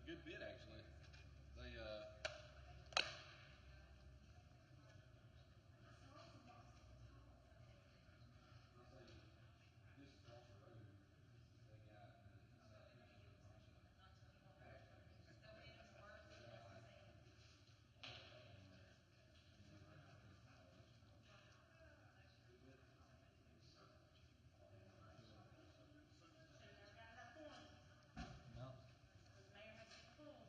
good bit actually. They No. The mayor has been pulled.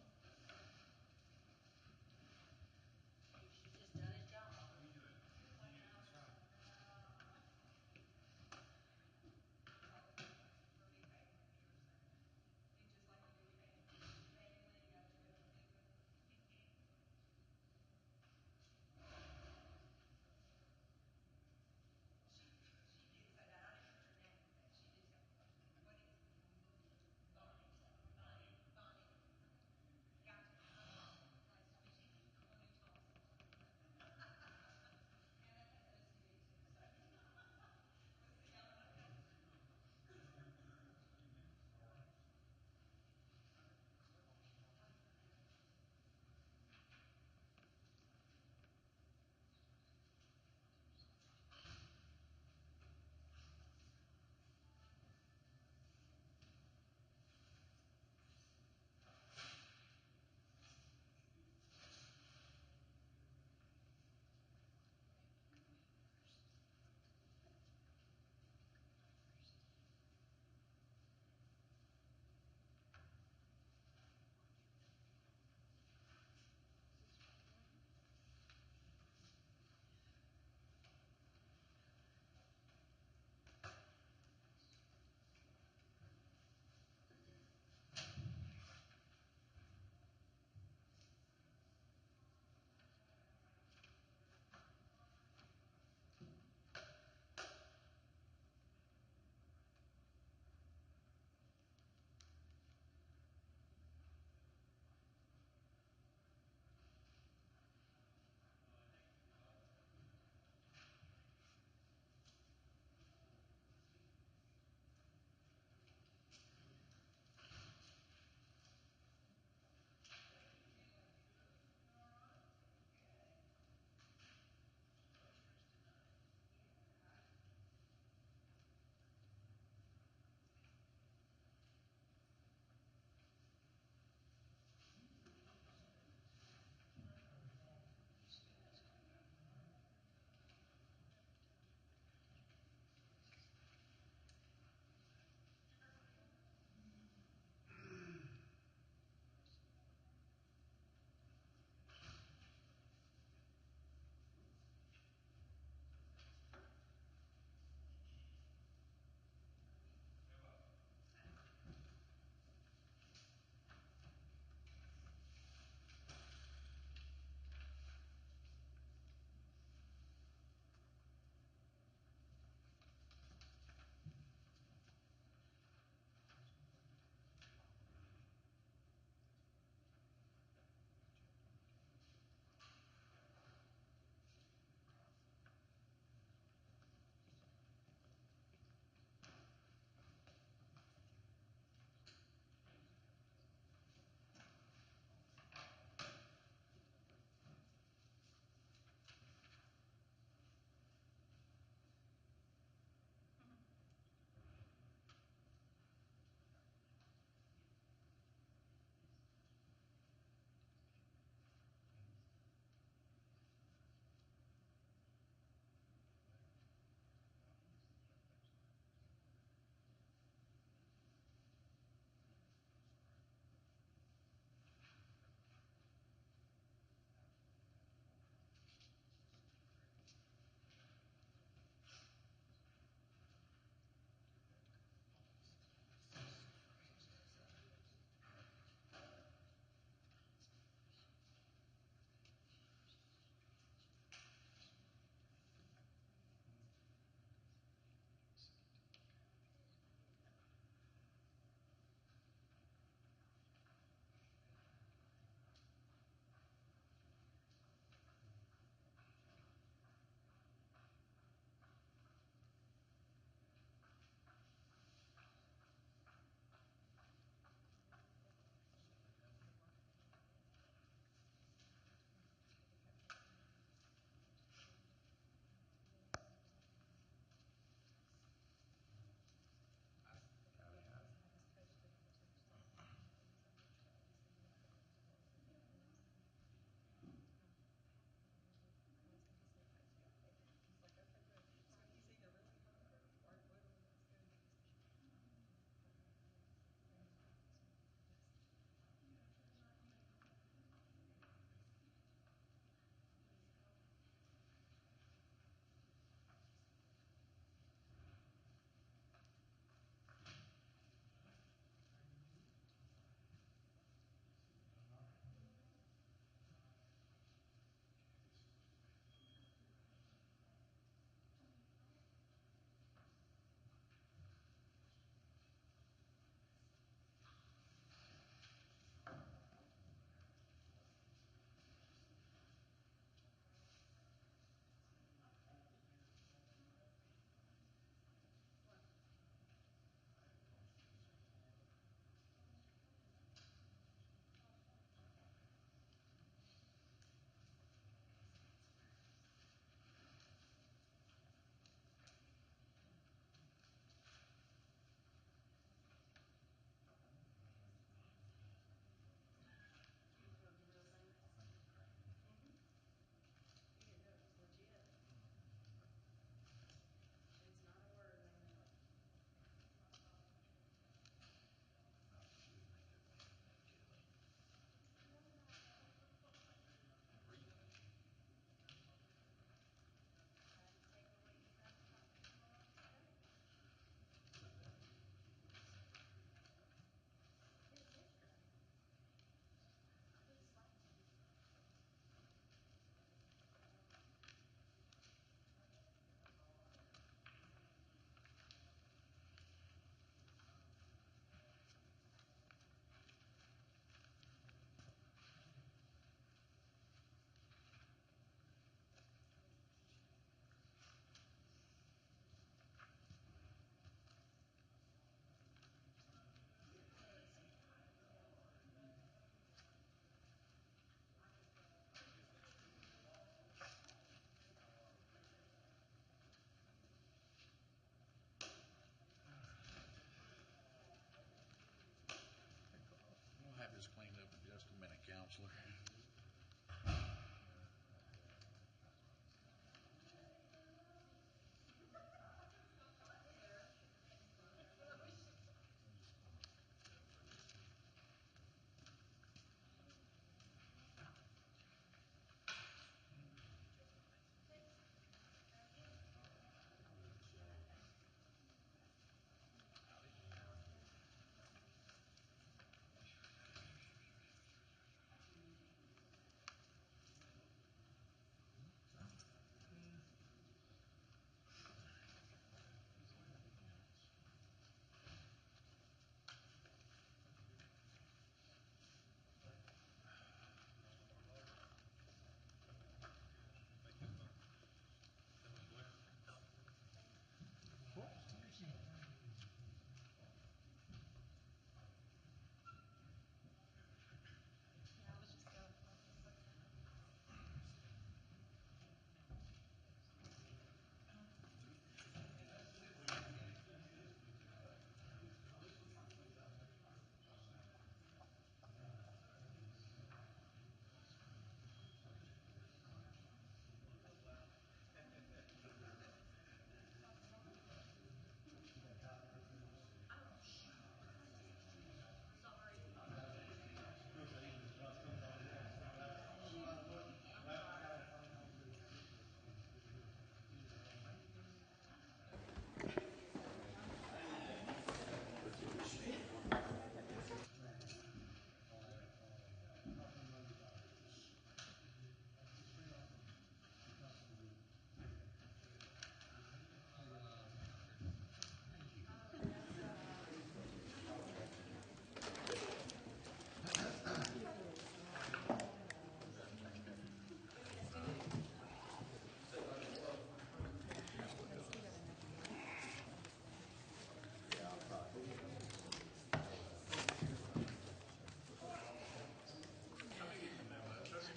Counselor.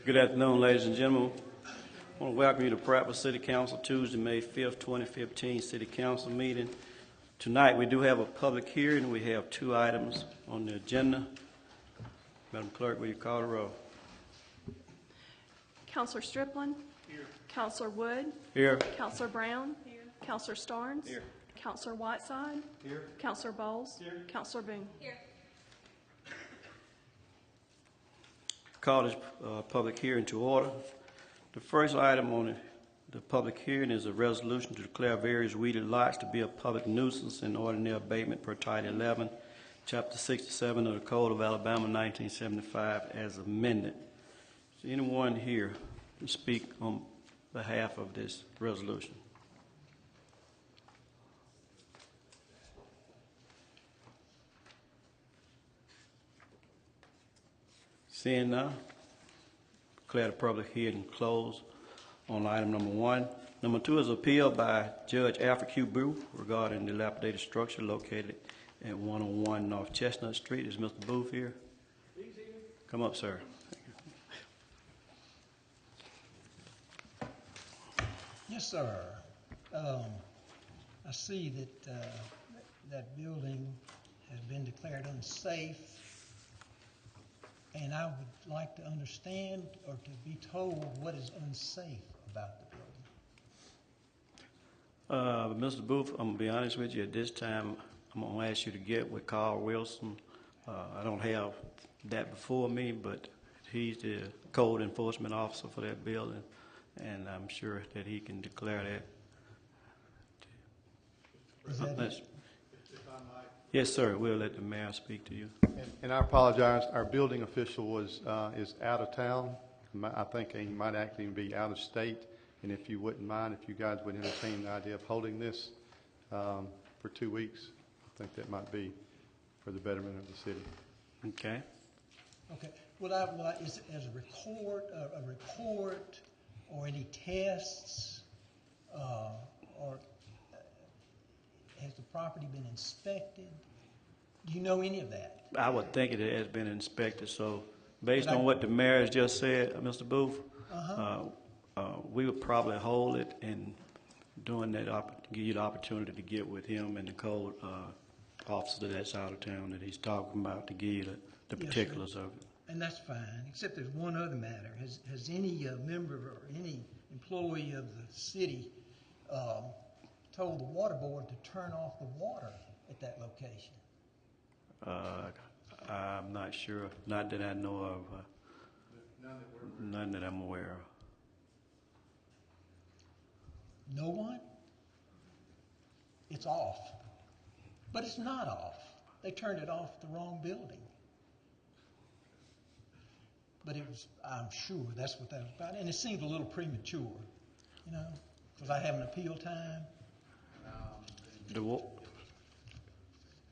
Good afternoon, ladies and gentlemen. I want to welcome you to Prattville City Council Tuesday, May 5th, 2015 City Council meeting. Tonight we do have a public hearing. We have two items on the agenda. Madam Clerk, will you call the roll? Councilor Striplin. Here. Councilor Wood. Here. Councilor Brown. Here. Councilor Stearns. Here. Councilor Whiteside. Here. Councilor Bowles. Here. Councilor Boone. Here. Call this public hearing to order. The first item on the public hearing is a resolution to declare various weeded lots to be a public nuisance in ordinary abatement per Title 11, Chapter 67 of the Code of Alabama, 1975, as amended. Is anyone here to speak on behalf of this resolution? Seeing none, declare the public hearing closed on item number 1. Number 2 is appeal by Judge Alfred Q. Booth regarding dilapidated structure located at 101 North Chestnut Street. Is Mr. Booth here? He's here. Come up, sir. Yes, sir. I see that that building has been declared unsafe, and I would like to understand or to be told what is unsafe about the building. Mr. Booth, I'm going to be honest with you. At this time, I'm going to ask you to get with Carl Wilson. I don't have that before me, but he's the code enforcement officer for that building, and I'm sure that he can declare that. Is that it? Yes, sir. We'll let the mayor speak to you. And I apologize. Our building official is out of town. I think he might actually be out of state. And if you wouldn't mind, if you guys would entertain the idea of holding this for 2 weeks, I think that might be for the betterment of the city. Okay. Okay. Is it as a report, or any tests, or has the property been inspected? Do you know any of that? I would think it has been inspected. So based on what the mayor has just said, Mr. Booth, we would probably hold it and doing that, give you the opportunity to get with him and the code officer that's out of town that he's talking about to give you the particulars of it. And that's fine, except there's one other matter. Has any member or any employee of the city told the water board to turn off the water at that location? I'm not sure, not that I know of, none that I'm aware of. No one? It's off. But it's not off. They turned it off at the wrong building. But it was, I'm sure that's what that was about. And it seemed a little premature, you know, because I have an appeal time.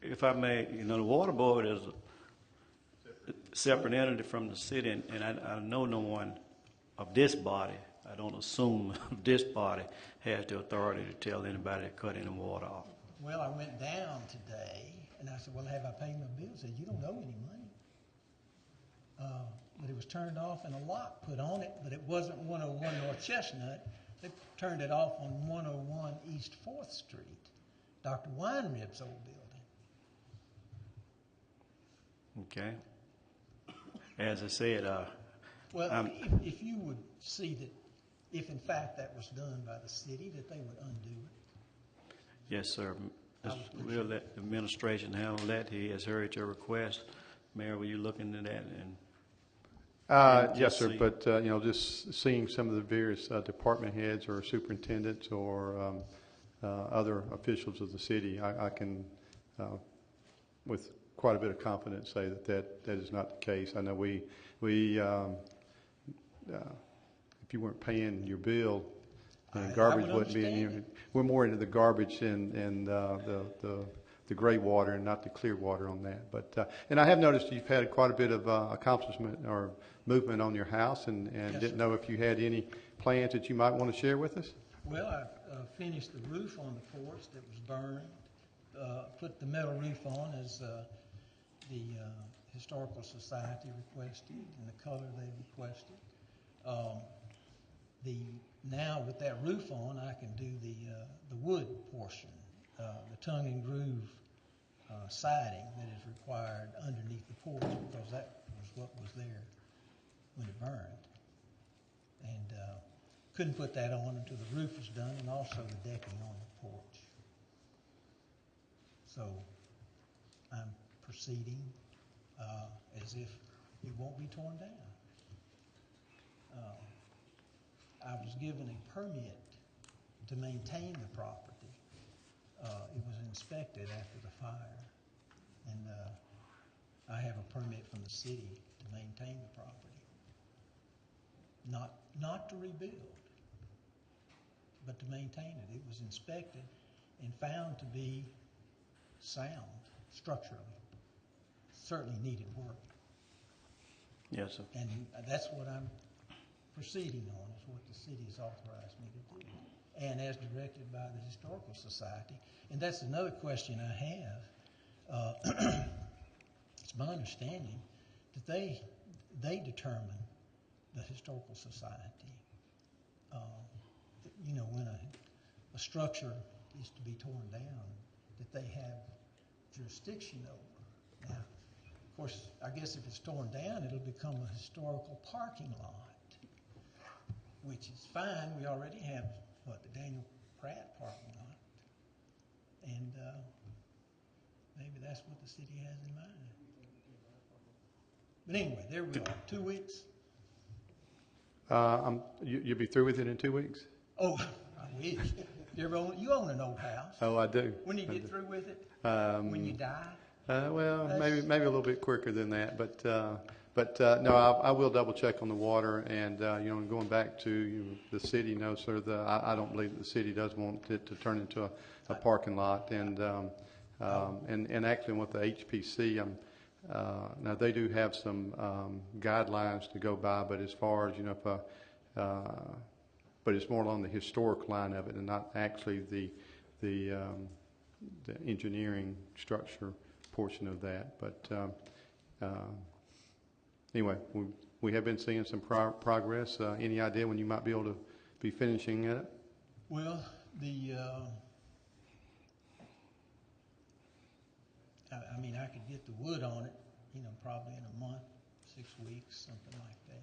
If I may, you know, the water board is a separate entity from the city, and I know no one of this body, I don't assume this body has the authority to tell anybody to cut any water off. Well, I went down today, and I said, well, have I paid my bill? He said, you don't owe any money. But it was turned off and a lock put on it, but it wasn't 101 North Chestnut. They turned it off on 101 East 4th Street, Dr. Weinrib's old building. Okay. As I said, well, if you would see that, if in fact that was done by the city, that they would undo it. yes, sir. We'll let the administration handle that. He has heard your request. Mayor, will you look into that? Yes, sir, but, you know, just seeing some of the various department heads or superintendents or other officials of the city, I can, with quite a bit of confidence, say that is not the case. I know if you weren't paying your bill, garbage wouldn't be in here. We're more into the garbage and the gray water and not the clear water on that. But and I have noticed you've had quite a bit of accomplishment or movement on your house, and yes, didn't sir. know if you had any plans that you might want to share with us. Well, I finished the roof on the porch that was burned, put the metal roof on as the Historical Society requested, in the color they requested. Now with that roof on, I can do the wood portion, the tongue and groove siding that is required underneath the porch, because that was what was there when it burned. And couldn't put that on until the roof was done, and also the decking on the porch. So I'm proceeding as if it won't be torn down. I was given a permit to maintain the property. It was inspected after the fire, and I have a permit from the city to maintain the property. Not to rebuild, but to maintain it. It was inspected and found to be sound structurally. Certainly needed work. Yes, sir. And that's what I'm proceeding on, is what the city has authorized me to do, and as directed by the Historical Society. And that's another question I have. It's my understanding that they determine, the Historical Society, you know, when a structure is to be torn down, that they have jurisdiction over. Now, of course, I guess if it's torn down, it'll become a historical parking lot, which is fine. We already have, the Daniel Pratt parking lot. And maybe that's what the city has in mind. But anyway, there we are. 2 weeks. You'll be through with it in 2 weeks? Oh, I wish. You own an old house. Oh, I do. When you get through with it? When you die? Well, maybe a little bit quicker than that, but no, I will double check on the water, and you know, going back to the city, no, sir, I don't believe that the city does want it to turn into a parking lot, and actually with the HPC, now they do have some guidelines to go by, but as far as, you know, but it's more along the historic line of it, and not actually the engineering structure portion of that. But anyway, we have been seeing some progress. Any idea when you might be able to be finishing it? Well, I mean, I could get the wood on it, you know, probably in a month, 6 weeks, something like that.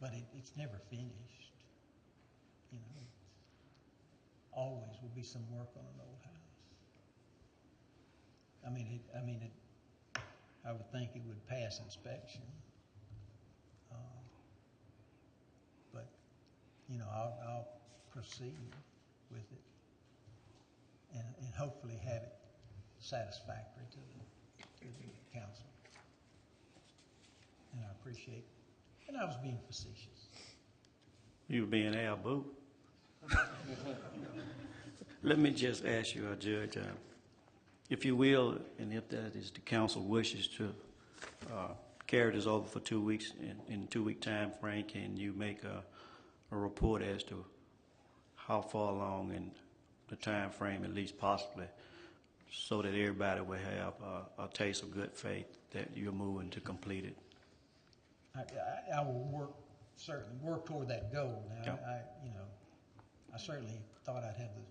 But it's never finished. You know, always will be some work on an old house. I would think it would pass inspection. But, you know, I'll proceed with it and hopefully have it satisfactory to the council. And I appreciate it. And I was being facetious. You being Al Boo. Let me just ask you, Judge, if you will, and if that is the council wishes to carry this over for 2 weeks, in a 2-week time frame, can you make a report as to how far along in the time frame, at least possibly, so that everybody will have a taste of good faith that you're moving to complete it? I will certainly work toward that goal. Now, Yeah. I certainly thought I'd have the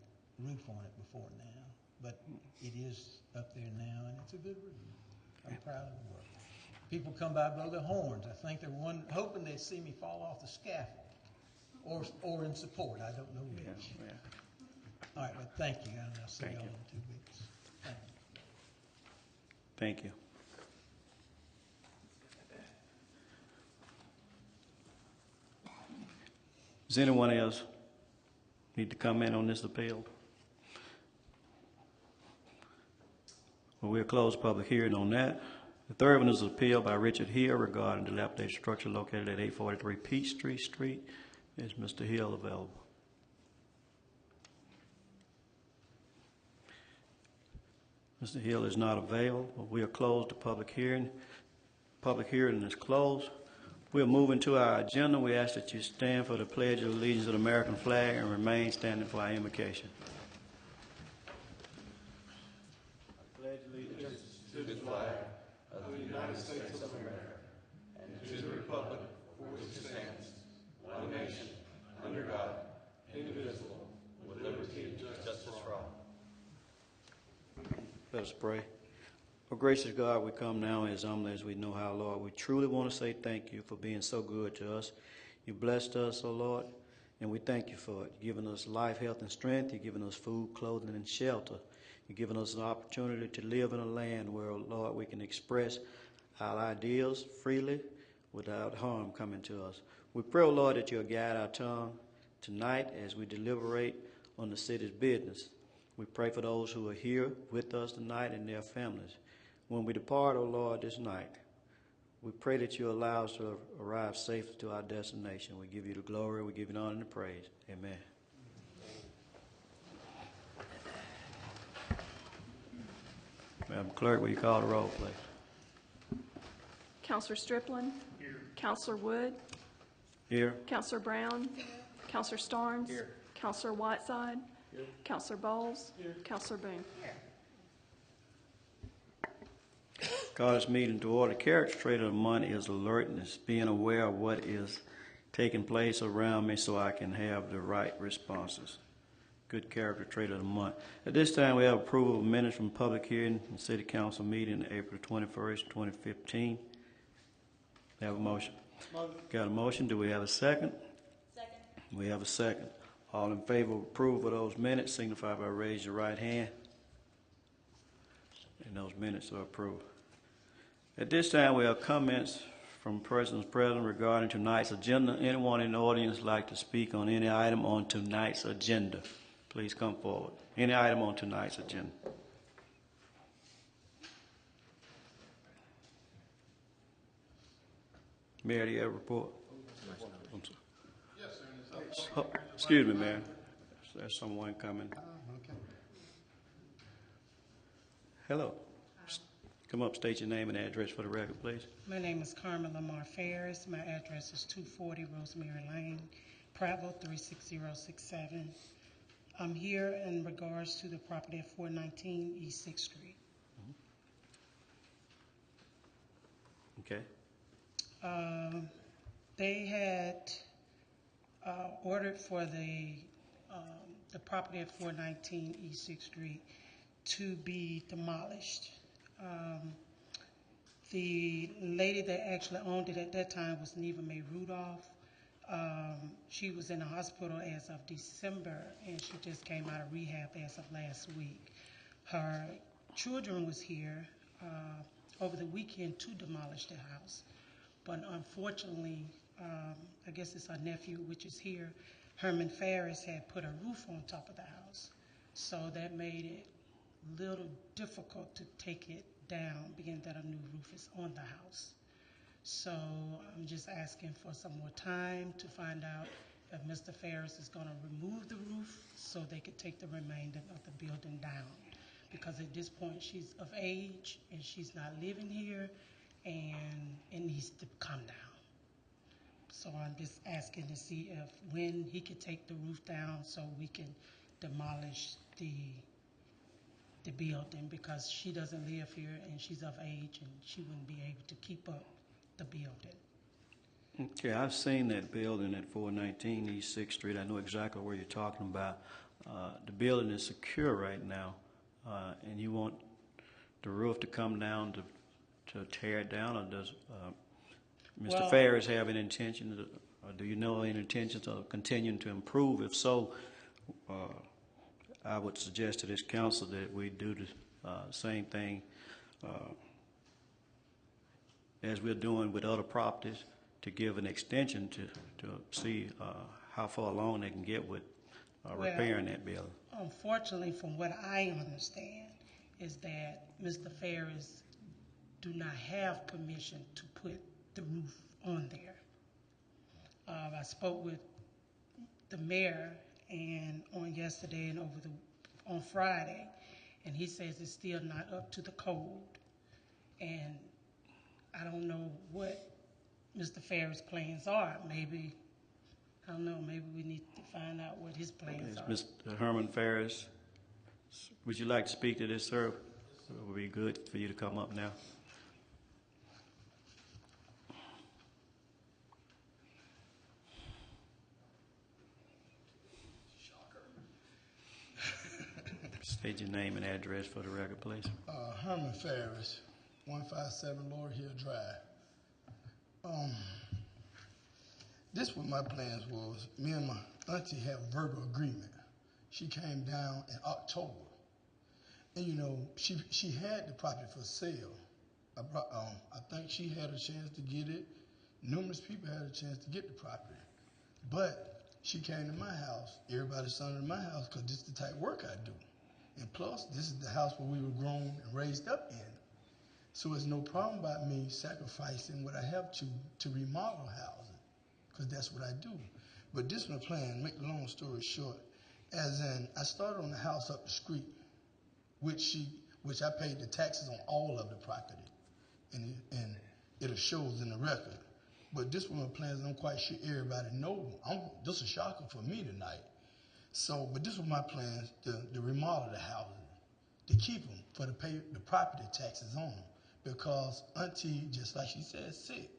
roof on it before now, but it is up there now, and it's a good roof. I'm proud of the work. People come by, blow their horns. I think they're hoping they see me fall off the scaffold, or in support. I don't know which. Yeah. All right, but thank you, and I'll see Thank y'all you. in 2 weeks. Thank you. Thank you. Does anyone else need to comment on this appeal? Well, we'll close public hearing on that. The third one is an appeal by Richard Hill regarding dilapidated structure located at 843 Peachtree Street. Is Mr. Hill available? Mr. Hill is not available. We'll close the public hearing. Public hearing is closed. We'll move into our agenda. We ask that you stand for the Pledge of Allegiance to the American flag and remain standing for our invocation. I pledge allegiance To the flag of the United States of America and to the republic for which it stands, one nation, under God, indivisible, with liberty and justice for all. Let us pray. Oh, gracious God, we come now as humbly as we know how, Lord. We truly want to say thank you for being so good to us. You blessed us, oh Lord, and we thank you for it. You've given us life, health, and strength. You've given us food, clothing, and shelter. You've given us an opportunity to live in a land where, Lord, we can express our ideals freely without harm coming to us. We pray, oh Lord, that you'll guide our tongue tonight as we deliberate on the city's business. We pray for those who are here with us tonight and their families. When we depart, O Lord, this night, we pray that you allow us to arrive safely to our destination. We give you the glory, we give you the honor and the praise. Amen. Madam Clerk, will you call the roll, please? Counselor Striplin? Here. Counselor Wood? Here. Counselor Brown? Here. Counselor Stearns? Here. Counselor Whiteside? Here. Counselor Bowles? Here. Counselor Boone? Here. Call this meeting to order. The character trait of the month is alertness, being aware of what is taking place around me so I can have the right responses. Good character trait of the month. At this time, we have approval of minutes from public hearing and city council meeting April 21st, 2015. We have a motion. Got a motion. Do we have a second? Second. We have a second. All in favor of approval of those minutes, signify by raising your right hand. And those minutes are approved. At this time, we have comments from persons present regarding tonight's agenda. Anyone in the audience like to speak on any item on tonight's agenda? Please come forward. Any item on tonight's agenda? Mayor, do you have a report? I'm sorry. Yes, sir. Oh, excuse me, Mayor. There's someone coming. Okay. Hello. Come up, state your name and address for the record, please. My name is Carmen Lamar Ferris. My address is 240 Rosemary Lane, Prattville 36067. I'm here in regards to the property at 419 East 6th Street. Okay. They had ordered for the property at 419 East 6th Street to be demolished. The lady that actually owned it at that time was Neva Mae Rudolph. She was in the hospital as of December, and she just came out of rehab as of last week. Her children was here over the weekend to demolish the house, but unfortunately, I guess it's her nephew, which is here, Herman Ferris, had put a roof on top of the house, so that made it a little difficult to take it down, being that a new roof is on the house. So I'm just asking for some more time to find out if Mr. Ferris is going to remove the roof so they could take the remainder of the building down. Because at this point she's of age and she's not living here, and it needs to come down. So I'm just asking to see if when he could take the roof down so we can demolish the building, because she doesn't live here and she's of age and she wouldn't be able to keep up the building. Okay, I've seen that building at 419 East 6th Street. I know exactly where you're talking about. The building is secure right now, and you want the roof to come down to tear it down, or does Mr. Ferris have an intention, or do you know any intentions of continuing to improve? If so, I would suggest to this council that we do the same thing as we're doing with other properties, to give an extension to see how far along they can get with repairing that building. Unfortunately, from what I understand, is that Mr. Ferris do not have permission to put the roof on there. I spoke with the mayor and on yesterday and on Friday, and he says it's still not up to the code. And I don't know what Mr. Ferris' plans are. Maybe, I don't know, maybe we need to find out what his plans are. Mr. Herman Ferris, would you like to speak to this, sir? It would be good for you to come up now. State your name and address for the record, please. Herman Ferris, 157 Lower Hill Drive. This what my plans was. Me and my auntie had a verbal agreement. She came down in October, and you know she had the property for sale. I think she had a chance to get it. Numerous people had a chance to get the property, but she came to my house. Everybody's son in my house because this is the type of work I do. And plus, this is the house where we were grown and raised up in. So it's no problem about me sacrificing what I have to remodel housing, because that's what I do. But this one plan, make the long story short, as in I started on the house up the street, which I paid the taxes on all of the property, and it shows in the record. But this one plans, I'm quite sure everybody knows. This is a shocker for me tonight. So, but this was my plans to remodel the houses, to keep them, for to pay the property taxes on them, because auntie, just like she said, sick,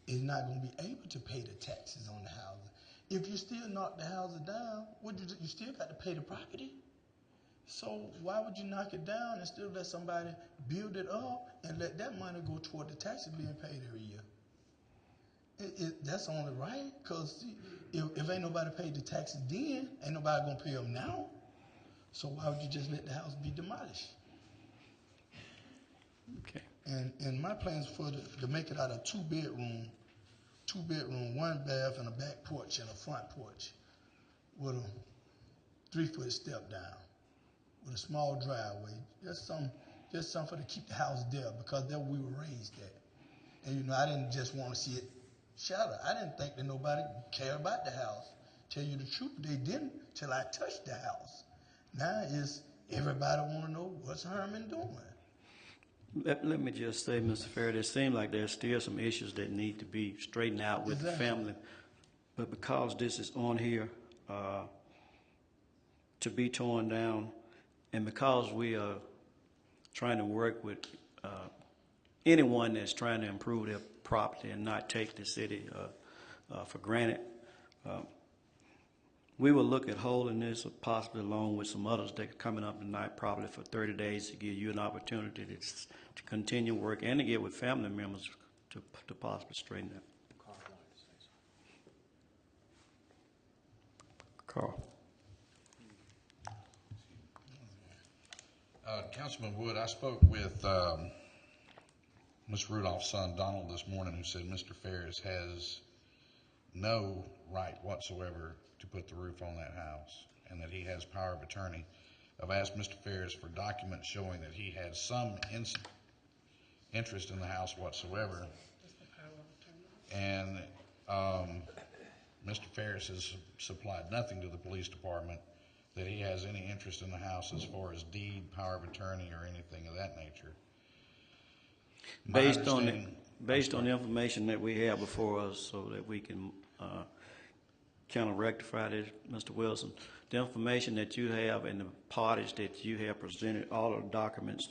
is not going to be able to pay the taxes on the houses. If you still knock the houses down, you still got to pay the property. So why would you knock it down and still let somebody build it up and let that money go toward the taxes being paid every year? That's only right, because if ain't nobody paid the taxes then, ain't nobody gonna pay them now. So why would you just let the house be demolished? Okay. And my plans to make it out of two bedroom, one bath and a back porch and a front porch with a 3-foot step down, with a small driveway. Just something to keep the house there, because that's where we were raised at. And you know, I didn't just want to see it shatter. I didn't think that nobody cared about the house. Tell you the truth, they didn't till I touched the house. Now is everybody want to know what's Herman doing. Let me just say, Mr. Ferry, it seems like there's still some issues that need to be straightened out with the family. But because this is on here to be torn down, and because we are trying to work with anyone that's trying to improve their property and not take the city for granted, We will look at holding this possibly along with some others that are coming up tonight, probably for 30 days to give you an opportunity to continue work and to get with family members to possibly straighten that. Carl. Councilman Wood, I spoke with Ms. Rudolph's son, Donald, this morning, who said Mr. Ferris has no right whatsoever to put the roof on that house and that he has power of attorney. I've asked Mr. Ferris for documents showing that he had some interest in the house whatsoever. And Mr. Ferris has supplied nothing to the police department that he has any interest in the house as far as deed, power of attorney, or anything of that nature. Based on the information that we have before us, so that we can kind of rectify this, Mr. Wilson, the information that you have and the parties that you have presented, all of the documents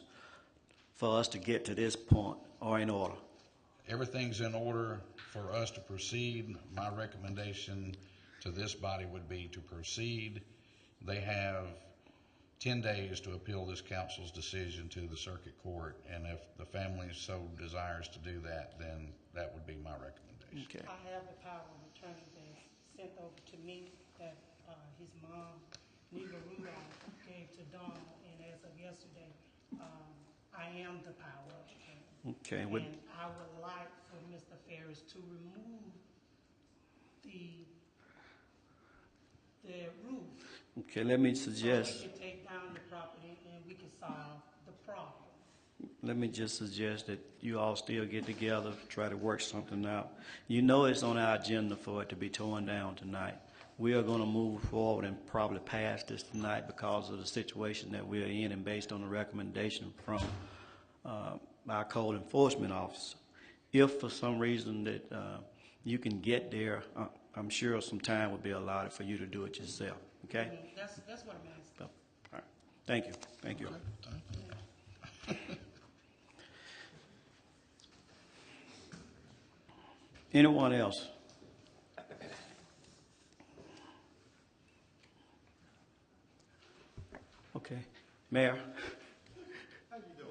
for us to get to this point are in order. Everything's in order for us to proceed. My recommendation to this body would be to proceed. They have 10 days to appeal this council's decision to the circuit court, and if the family so desires to do that, then that would be my recommendation. Okay. I have the power of attorney that's sent over to me that his mom, Neva Rudolph, gave to Donald, and as of yesterday, I am the power of attorney. Okay. And I would like for Mr. Ferris to remove the roof. Okay, let me suggest. So we can take down the property and we can solve the problem. Let me just suggest that you all still get together, try to work something out. You know it's on our agenda for it to be torn down tonight. We are going to move forward and probably pass this tonight because of the situation that we're in and based on the recommendation from our code enforcement officer. If for some reason that you can get there, I'm sure some time will be allotted for you to do it yourself. Okay? That's what I'm asking. So, all right. Thank you. Thank you. Anyone else? Okay. Mayor? How you doing?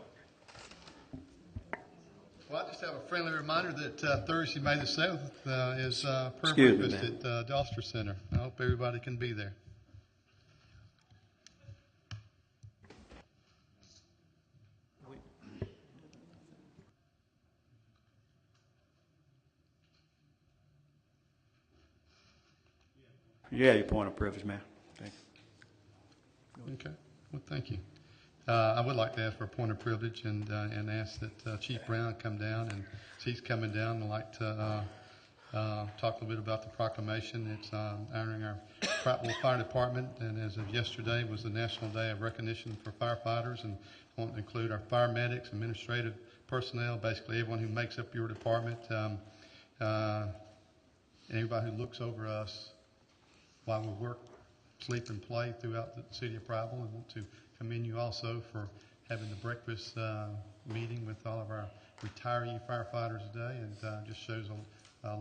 Well, I just have a friendly reminder that Thursday, May the 7th, is prayer Excuse me, breakfast at the Oster Center. I hope everybody can be there. Yeah, your point of privilege, man. Thank you. Okay. Well, thank you. I would like to ask for a point of privilege and ask that Chief Brown come down, and she's coming down. I'd like to talk a little bit about the proclamation. It's honoring our Prattville Fire Department, and as of yesterday was the National Day of Recognition for Firefighters, and I want to include our fire medics, administrative personnel, basically everyone who makes up your department, and everybody who looks over us while we work, sleep, and play throughout the city of Preville. I want to commend you also for having the breakfast meeting with all of our retiree firefighters today, and just shows a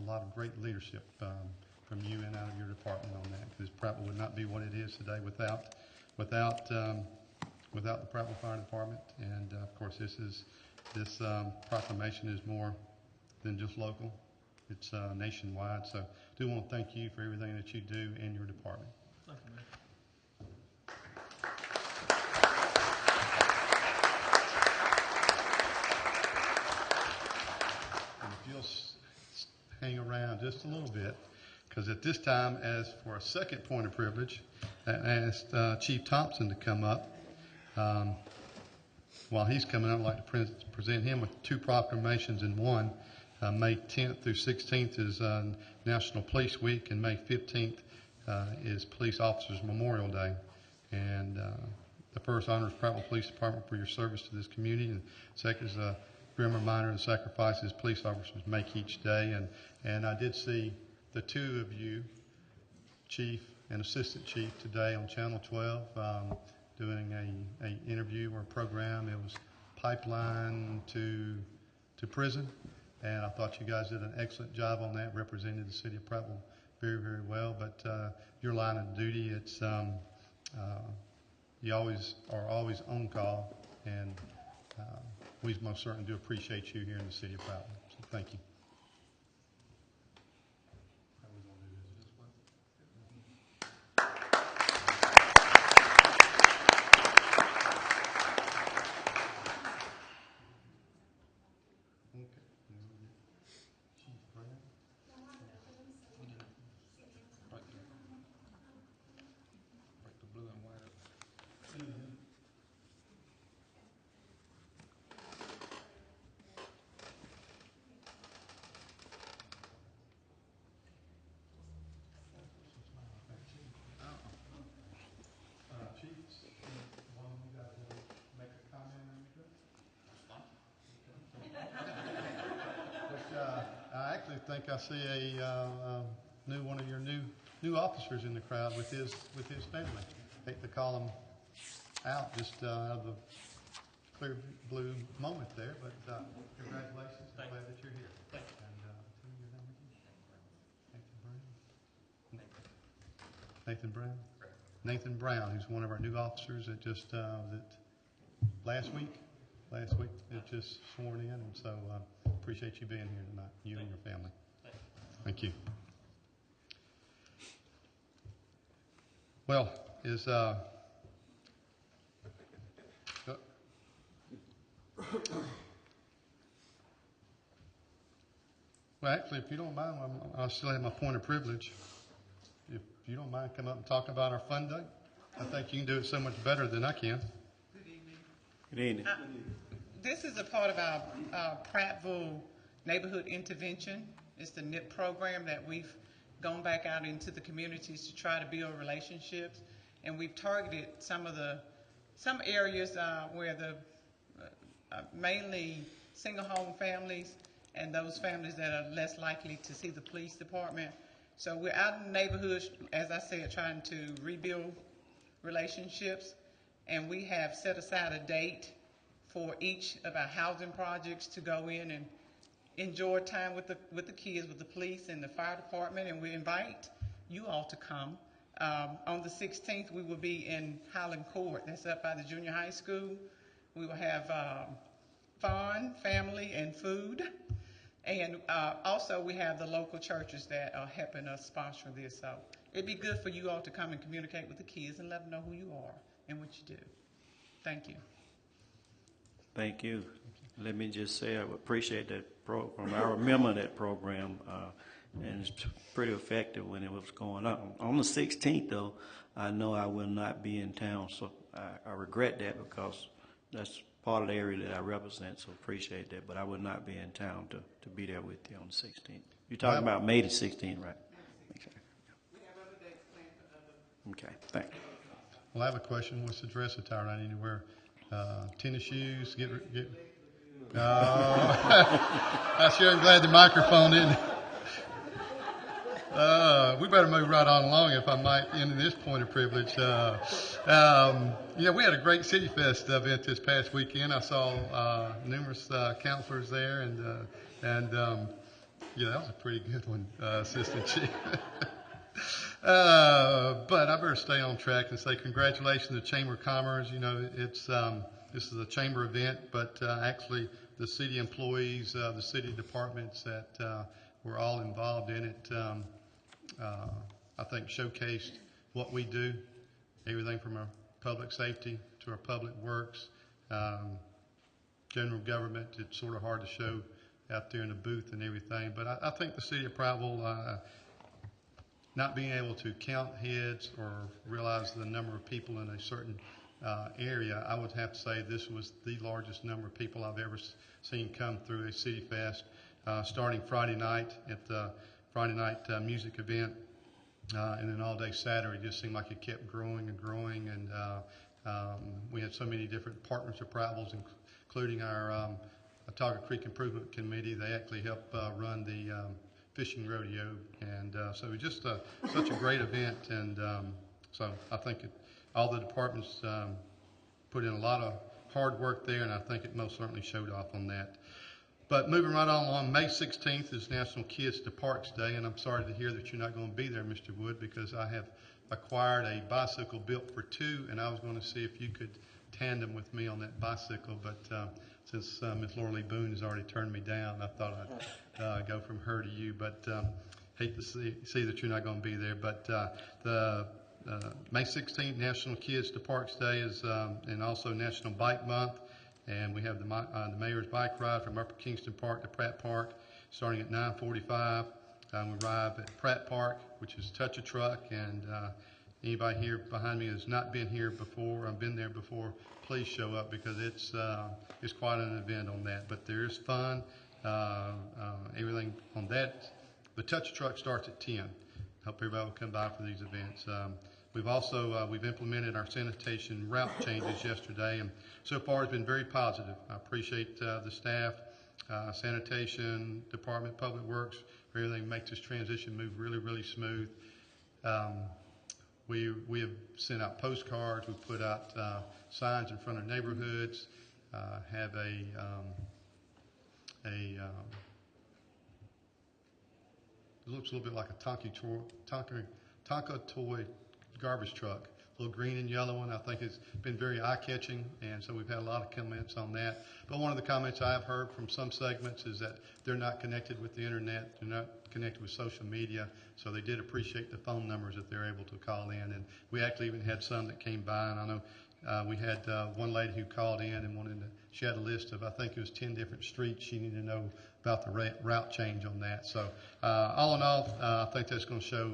lot of great leadership from you and out of your department on that, because Preville would not be what it is today without the Prattville Fire Department. And of course, this proclamation is more than just local. It's nationwide. So I do want to thank you for everything that you do in your department. Thank you, man. And if you'll hang around just a little bit, because at this time, as for a second point of privilege, I asked Chief Thompson to come up. While he's coming up, I'd like to present him with two proclamations in one. May 10th through 16th is National Police Week, and May 15th is Police Officers Memorial Day. And the first honors Prattville Police Department for your service to this community, and second is a grim reminder of the sacrifices police officers make each day. And I did see the two of you, Chief and Assistant Chief, today on Channel 12 doing a interview or a program. It was Pipeline to Prison. And I thought you guys did an excellent job on that, representing the city of Prattville very, very well. But your line of duty, it's you always are always on call, and we most certainly do appreciate you here in the city of Prattville. So thank you. I think I see a one of your new officers in the crowd with his family. Hate to call him out just out of the clear blue moment there, but congratulations. I'm glad that you're here. Thank you. And Nathan Brown. Nathan Brown, who's one of our new officers that just that last week it just sworn in, and so appreciate you being here tonight, you and your family. Thank you. Well, well, actually, if you don't mind, I'll still have my point of privilege. If you don't mind, come up and talk about our fund day. I think you can do it so much better than I can. Good evening. Good evening. This is a part of our Prattville Neighborhood Intervention. It's the NIP program that we've gone back out into the communities to try to build relationships, and we've targeted some areas where the mainly single home families and those families that are less likely to see the police department. So we're out in the neighborhoods, as I said, trying to rebuild relationships, and we have set aside a date for each of our housing projects to go in and enjoy time with the kids, with the police and the fire department, and we invite you all to come. On the 16th, we will be in Highland Court. That's up by the junior high school. We will have fun, family, and food. And also we have the local churches that are helping us sponsor this. So it'd be good for you all to come and communicate with the kids and let them know who you are and what you do. Thank you. Thank you. Let me just say I appreciate that program. I remember that program, and it's pretty effective when it was going on. On the 16th, though, I know I will not be in town, so I regret that because that's part of the area that I represent, so appreciate that. But I will not be in town to be there with you on the 16th. You're talking about May the 16th, right? Okay. We have other dates planned for other. Okay, thank you. Well, I have a question. What's the dress attire I need to wear? Tennis shoes? I sure am glad the microphone didn't. We better move right on along, if I might, into this point of privilege. We had a great City Fest event this past weekend. I saw numerous counselors there, and that was a pretty good one, Assistant Chief. But I better stay on track and say congratulations to Chamber of Commerce. This is a chamber event, but actually the city employees, the city departments that were all involved in it, I think showcased what we do, everything from our public safety to our public works, general government. It's sort of hard to show out there in the booth and everything, but I think the city of Probable, not being able to count heads or realize the number of people in a certain area, I would have to say this was the largest number of people I've ever seen come through a City Fest, starting Friday night at the Friday night music event, and then all day Saturday. It just seemed like it kept growing and growing, and we had so many different partners of Prattville, including our Otaga Creek Improvement Committee. They actually help run the fishing rodeo, and so it was just such a great event, and so I think all the departments put in a lot of hard work there, and I think it most certainly showed off on that. But moving right on May 16th is National Kids to Parks Day, and I'm sorry to hear that you're not going to be there, Mr. Wood, because I have acquired a bicycle built for two, and I was going to see if you could tandem with me on that bicycle, but since Ms. Laura Lee Boone has already turned me down, I thought I'd go from her to you, but hate to see that you're not going to be there. But the May 16th, National Kids to Parks Day is, and also National Bike Month. And we have the Mayor's Bike Ride from Upper Kingston Park to Pratt Park, starting at 9:45. We arrive at Pratt Park, which is Touch a Truck, and anybody here behind me has not been here before, I've been there before, please show up, because it's quite an event on that. But there is fun, everything on that. The Touch a Truck starts at 10. Hope everybody will come by for these events. We've also we've implemented our sanitation route changes yesterday, and so far it's been very positive. I appreciate the staff, sanitation department, public works, for everything to make this transition move really, really smooth. We have sent out postcards. We've put out signs in front of neighborhoods. Have it looks a little bit like a Tonka toy garbage truck, a little green and yellow one. I think it's been very eye-catching, and so we've had a lot of comments on that. But one of the comments I've heard from some segments is that they're not connected with the internet, they're not connected with social media, so they did appreciate the phone numbers that they're able to call in. And we actually even had some that came by, and I know we had one lady who called in and wanted to, she had a list of, I think it was 10 different streets she needed to know about the route change on that. So all in all, I think that's going to show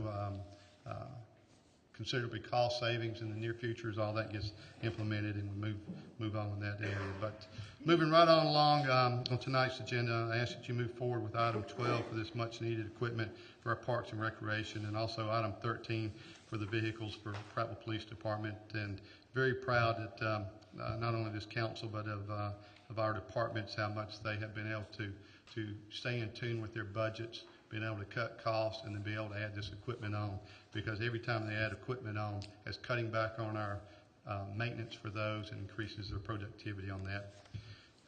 considerably cost savings in the near future as all that gets implemented and we move on in that area. But moving right on along on tonight's agenda, I ask that you move forward with item 12 for this much needed equipment for our parks and recreation, and also item 13 for the vehicles for Prattville Police Department. And very proud that not only this council but of our departments, how much they have been able to stay in tune with their budgets, being able to cut costs, and then be able to add this equipment on, because every time they add equipment on, it's cutting back on our maintenance for those and increases their productivity on that.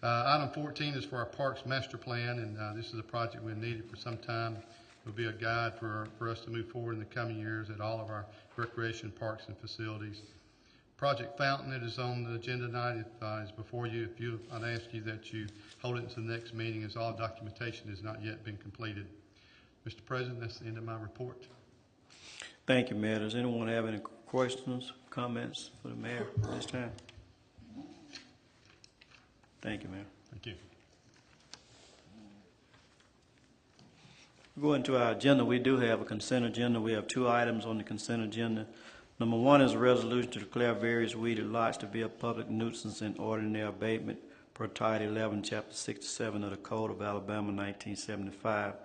Item 14 is for our Parks Master Plan, and this is a project we've needed for some time. It will be a guide for us to move forward in the coming years at all of our recreation parks and facilities. Project Fountain, that is on the agenda tonight, is before you. I'd ask you that you hold it until the next meeting, as all documentation has not yet been completed. Mr. President, that's the end of my report. Thank you, Mayor. Does anyone have any questions, comments for the Mayor at this time? Thank you, Mayor. Thank you. Going to our agenda, we do have a consent agenda. We have two items on the consent agenda. Number one is a resolution to declare various weeded lots to be a public nuisance and ordinary abatement per Title 11, Chapter 67 of the Code of Alabama, 1975,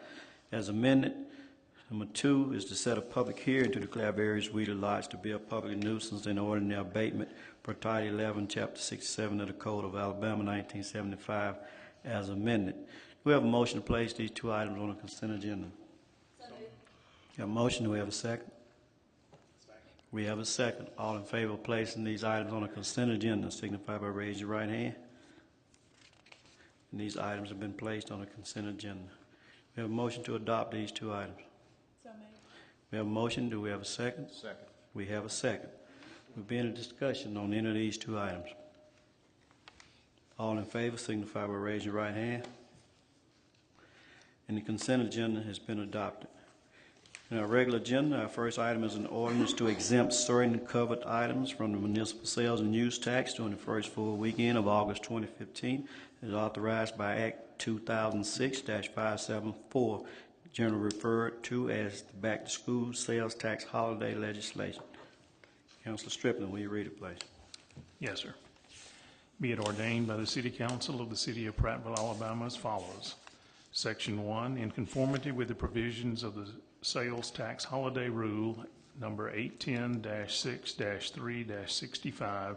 as amended. Number two is to set a public hearing to declare various weeded lots to be a public nuisance and ordinary abatement per Title 11, Chapter 67 of the Code of Alabama, 1975, as amended. Do we have a motion to place these two items on the consent agenda? So moved. We have a motion. Do we have a second? We have a second. All in favor of placing these items on the consent agenda signify by raising your right hand. And these items have been placed on the consent agenda. We have a motion to adopt these two items. So moved. We have a motion. Do we have a second? Second. We have a second. We'll be in a discussion on any of these two items. All in favor signify by raising your right hand. And the consent agenda has been adopted. In our regular agenda, our first item is an ordinance to exempt certain covered items from the municipal sales and use tax during the first full weekend of August 2015. It is authorized by Act 2006-574, generally referred to as the Back to School Sales Tax Holiday legislation. Councilor Strickland, will you read it, please? Yes, sir. Be it ordained by the City Council of the City of Prattville, Alabama, as follows. Section 1, in conformity with the provisions of the Sales Tax Holiday Rule number 810-6-3-65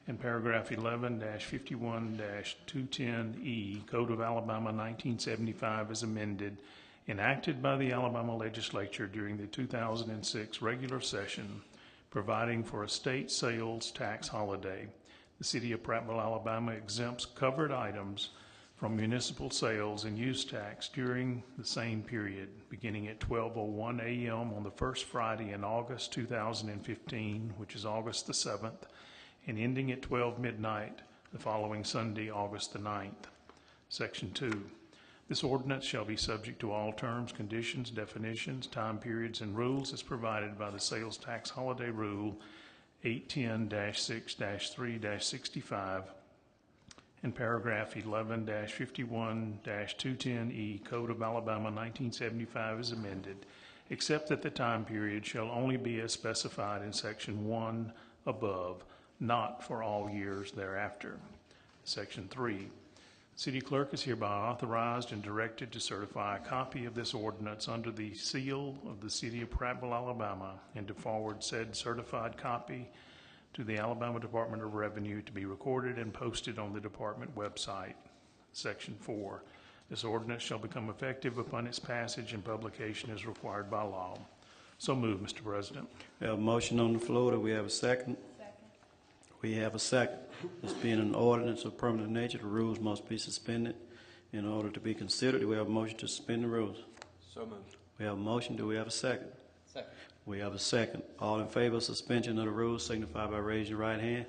and paragraph 11-51-210E, Code of Alabama 1975 as amended, enacted by the Alabama Legislature during the 2006 regular session, providing for a state sales tax holiday. The City of Prattville, Alabama exempts covered items from municipal sales and use tax during the same period, beginning at 12:01 a.m. on the first Friday in August 2015, which is August the 7th, and ending at 12 midnight the following Sunday, August the 9th. Section 2. This ordinance shall be subject to all terms, conditions, definitions, time periods, and rules as provided by the Sales Tax Holiday Rule 810-6-3-65 and paragraph 11-51-210E Code of Alabama 1975 as amended, except that the time period shall only be as specified in Section 1 above, not for all years thereafter. Section 3. City Clerk is hereby authorized and directed to certify a copy of this ordinance under the seal of the City of Prattville, Alabama, and to forward said certified copy to the Alabama Department of Revenue to be recorded and posted on the department website. Section 4. This ordinance shall become effective upon its passage and publication as required by law. So move, Mr. President. We have a motion on the floor. Do we have a second? Second. We have a second. This being an ordinance of permanent nature, the rules must be suspended in order to be considered. Do we have a motion to suspend the rules? So moved. We have a motion. Do we have a second? Second. We have a second. All in favor of suspension of the rules signify by raising your right hand.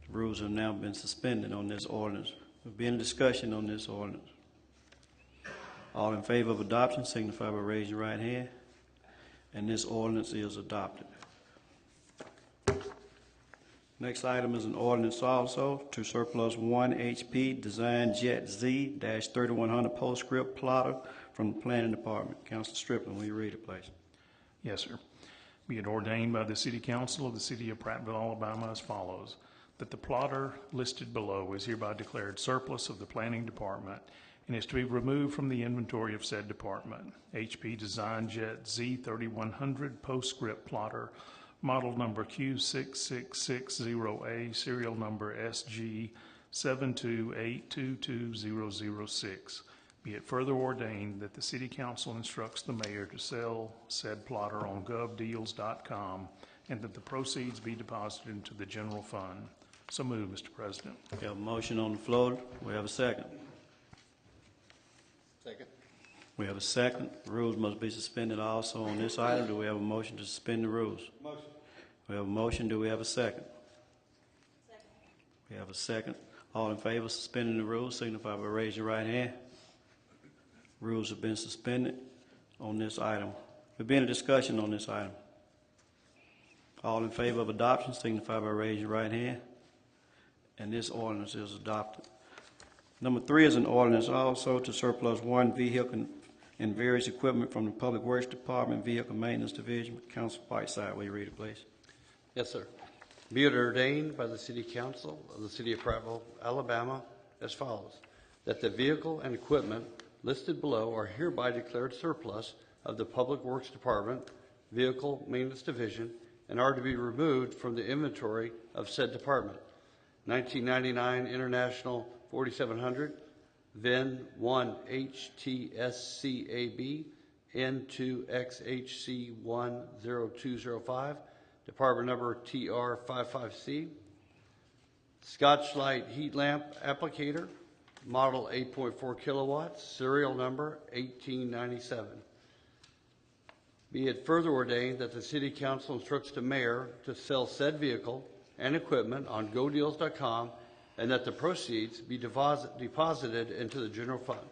The rules have now been suspended on this ordinance. There'll be any discussion on this ordinance. All in favor of adoption signify by raising your right hand. And this ordinance is adopted. Next item is an ordinance also to surplus 1 HP Design Jet Z-3100 postscript plotter from the Planning Department. Councilor Strickland, will you read it, please? Yes, sir. Be it ordained by the City Council of the City of Prattville, Alabama as follows, that the plotter listed below is hereby declared surplus of the Planning Department and is to be removed from the inventory of said department. HP Design Jet Z3100 postscript plotter, model number Q6660A, serial number SG728220006. Be it further ordained that the City Council instructs the mayor to sell said plotter on govdeals.com and that the proceeds be deposited into the general fund. So move, Mr. President. We have a motion on the floor. We have a second. Second. We have a second. The rules must be suspended also on this item. Do we have a motion to suspend the rules? Motion. We have a motion. Do we have a second? Second. We have a second. All in favor of suspending the rules signify by raising your right hand. Rules have been suspended on this item. There'll be any discussion on this item. All in favor of adoption signify by raising your right hand. And this ordinance is adopted. Number 3 is an ordinance also to surplus 1 vehicle and various equipment from the Public Works Department, Vehicle Maintenance Division. Council Whiteside, will you read it, please? Yes, sir. Be it ordained by the City Council of the City of Prattville, Alabama, as follows, that the vehicle and equipment listed below are hereby declared surplus of the Public Works Department, Vehicle Maintenance Division, and are to be removed from the inventory of said department. 1999 International 4700, VIN 1HTSCAB, N2XHC10205, Department number TR55C, Scotch-Lite heat lamp applicator, model 8.4 kilowatts, serial number 1897. Be it further ordained that the City Council instructs the mayor to sell said vehicle and equipment on GoDeals.com and that the proceeds be deposited into the general fund.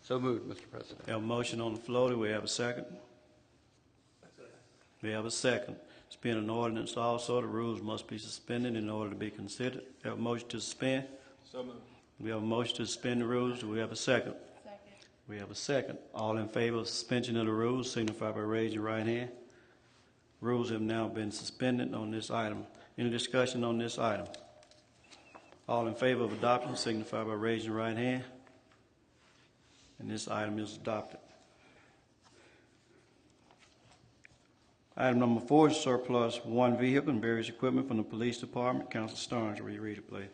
So moved, Mr. President. We have a motion on the floor. Do we have a second? We have a second. It's been an ordinance also. The rules must be suspended in order to be considered. We have a motion to suspend. So moved. We have a motion to suspend the rules. Do we have a second? Second. We have a second. All in favor of suspension of the rules signify by raising your right hand. Rules have now been suspended on this item. Any discussion on this item? All in favor of adoption signify by raising your right hand. And this item is adopted. Item number 4 is surplus 1 vehicle and various equipment from the Police Department. Councilor Stearns, will you read it, please?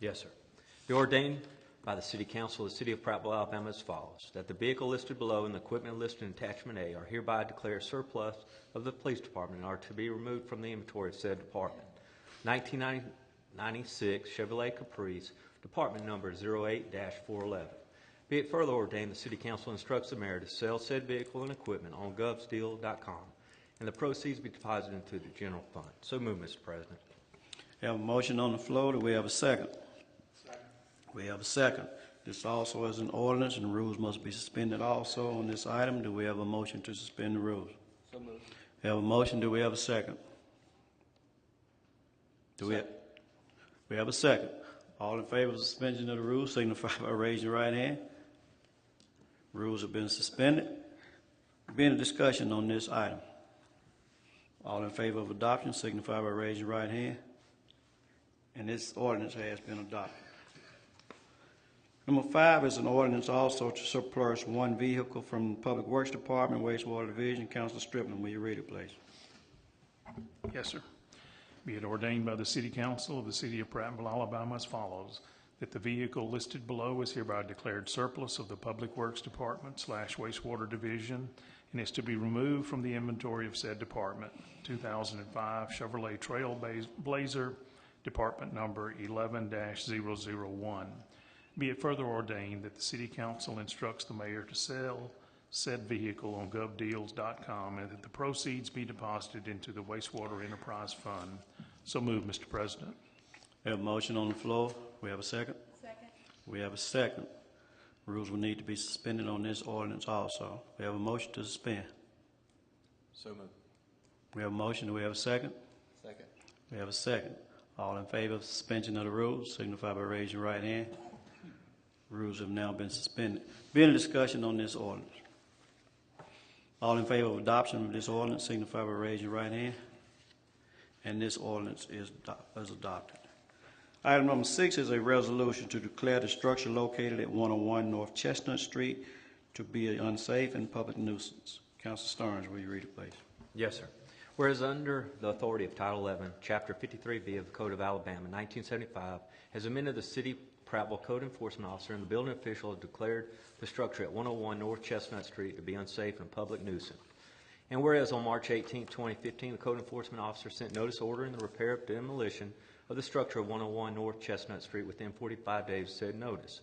Yes, sir. Be ordained by the City Council of the City of Prattville, Alabama as follows, that the vehicle listed below and the equipment listed in Attachment A are hereby declared surplus of the Police Department and are to be removed from the inventory of said department. 1996 Chevrolet Caprice, Department Number 08-411. Be it further ordained, the City Council instructs the mayor to sell said vehicle and equipment on govdeal.com, and the proceeds be deposited into the general fund. So move, Mr. President. We have a motion on the floor. Do we have a second? Second. We have a second. This also is an ordinance, and the rules must be suspended also on this item. Do we have a motion to suspend the rules? So moved. We have a motion. Do we have a second? We have a second. All in favor of suspension of the rules signify by raising your right hand. Rules have been suspended. Being a discussion on this item. All in favor of adoption signify by raising your right hand. And this ordinance has been adopted. Number 5 is an ordinance also to surplus one vehicle from Public Works Department, Wastewater Division. Councilor Strickland, will you read it, please? Yes, sir. Be it ordained by the City Council of the City of Prattville, Alabama as follows, that the vehicle listed below is hereby declared surplus of the Public Works Department / Wastewater Division and is to be removed from the inventory of said department. 2005 Chevrolet Trailblazer, Department Number 11-001. Be it further ordained that the City Council instructs the mayor to sell said vehicle on govdeals.com and that the proceeds be deposited into the Wastewater Enterprise Fund. So move, Mr. President. We have a motion on the floor. We have a second? Second. We have a second. Rules will need to be suspended on this ordinance also. We have a motion to suspend. So moved. We have a motion. Do we have a second? Second. We have a second. All in favor of suspension of the rules signify by raising your right hand. Rules have now been suspended. Being a discussion on this ordinance. All in favor of adoption of this ordinance signify by raising your right hand. And this ordinance is adopted. Item number 6 is a resolution to declare the structure located at 101 North Chestnut Street to be unsafe and public nuisance. Councilor Stearns, will you read it, please? Yes, sir. Whereas under the authority of Title 11, Chapter 53B of the Code of Alabama, 1975, has amended the City Prattville Code Enforcement Officer and the building official have declared the structure at 101 North Chestnut Street to be unsafe and public nuisance. And whereas on March 18, 2015, the Code Enforcement Officer sent notice ordering the repair of demolition of the structure of 101 North Chestnut Street within 45 days of said notice.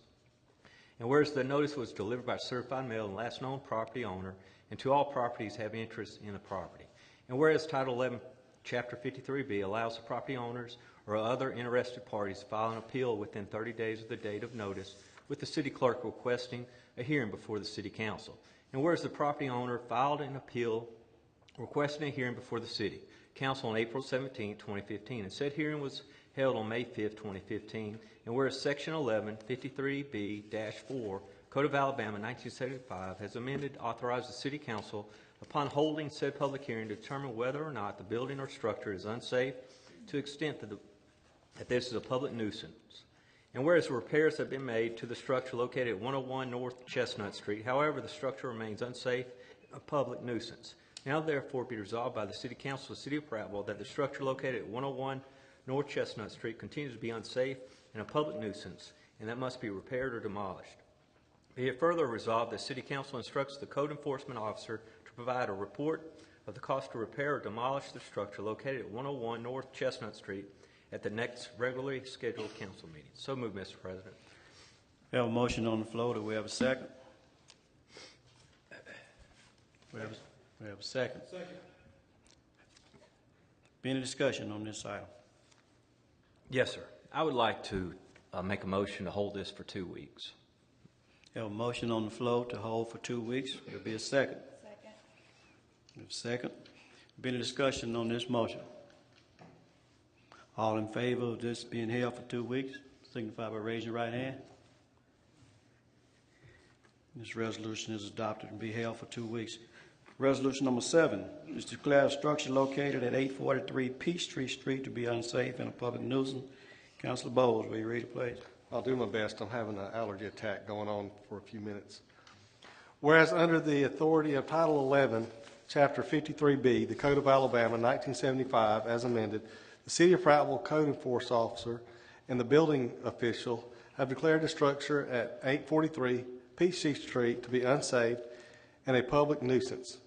And whereas the notice was delivered by certified mail and last known property owner and to all properties having interest in the property. And whereas Title 11, Chapter 53B allows the property owners or other interested parties to file an appeal within 30 days of the date of notice with the city clerk requesting a hearing before the City Council. And whereas the property owner filed an appeal requesting a hearing before the City Council on April 17, 2015, and said hearing was held on May 5, 2015, and whereas Section 11, 53B-4, Code of Alabama, 1975, has amended, authorized the City Council upon holding said public hearing to determine whether or not the building or structure is unsafe to the extent that this is a public nuisance. And whereas repairs have been made to the structure located at 101 North Chestnut Street, however, the structure remains unsafe and a public nuisance. Now therefore be resolved by the City Council of the City of Prattville that the structure located at 101 North Chestnut Street continues to be unsafe and a public nuisance, and that must be repaired or demolished. Be it further resolved that City Council instructs the Code Enforcement Officer to provide a report of the cost to repair or demolish the structure located at 101 North Chestnut Street at the next regularly scheduled council meeting. So move, Mr. President. We have a motion on the floor. Do we have a second? We have a second. Second. Be any discussion on this item? Yes, sir. I would like to make a motion to hold this for 2 weeks. We have a motion on the floor to hold for 2 weeks. There'll be a second. Second. We have a second. Be any discussion on this motion? All in favor of this being held for 2 weeks, signify by raising your right hand. This resolution is adopted and be held for 2 weeks. Resolution number 7 is to declare a structure located at 843 Peachtree Street to be unsafe and a public nuisance. Councilor Bowles, will you read it, please? I'll do my best. I'm having an allergy attack going on for a few minutes. Whereas under the authority of Title 11, Chapter 53B, the Code of Alabama, 1975, as amended, the City of Prattville Code Enforcement Officer and the building official have declared the structure at 843 Peachtree Street to be unsafe and a public nuisance.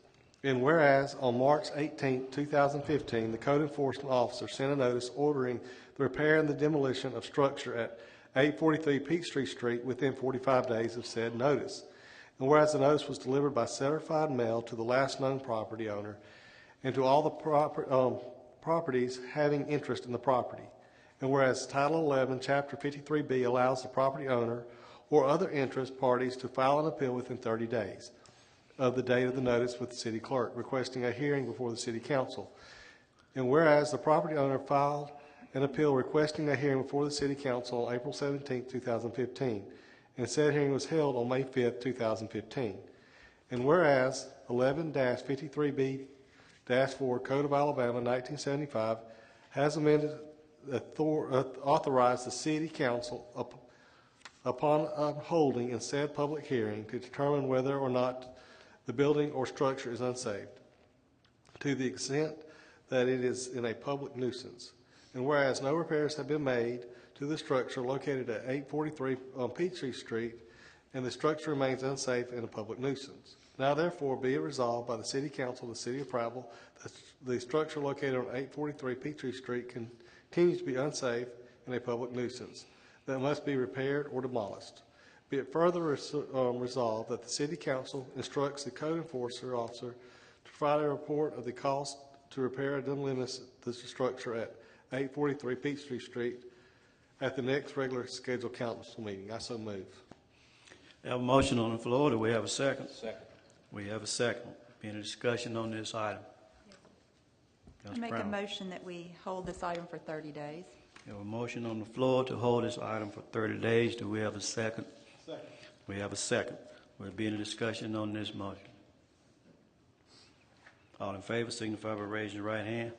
And whereas on March 18, 2015, the Code Enforcement Officer sent a notice ordering the repair and the demolition of structure at 843 Peachtree Street within 45 days of said notice. And whereas the notice was delivered by certified mail to the last known property owner and to all the properties having interest in the property. And whereas Title 11, Chapter 53B allows the property owner or other interest parties to file an appeal within 30 days of the date of the notice with the city clerk, requesting a hearing before the city council. And whereas the property owner filed an appeal requesting a hearing before the city council on April 17, 2015, and said hearing was held on May 5, 2015. And whereas 11-53B-4 Code of Alabama 1975 has amended, authorized the city council upon holding in said public hearing to determine whether or not the building or structure is unsafe, to the extent that it is in a public nuisance. And whereas no repairs have been made to the structure located at 843 on Peachtree Street, and the structure remains unsafe and a public nuisance. Now therefore be it resolved by the City Council of the City of Prattville that the structure located on 843 Peachtree Street continues to be unsafe and a public nuisance that must be repaired or demolished. Be it further resolved that the City Council instructs the code enforcer officer to provide a report of the cost to repair and demolish the structure at 843 Peachtree Street at the next regular scheduled council meeting. I so move. We have a motion on the floor. Do we have a second? Second. We have a second. Any discussion on this item? I make a motion that we hold this item for 30 days. We have a motion on the floor to hold this item for 30 days. Do we have a second? Second. We have a second. Will there be any discussion on this motion? All in favor signify by raising your right hand.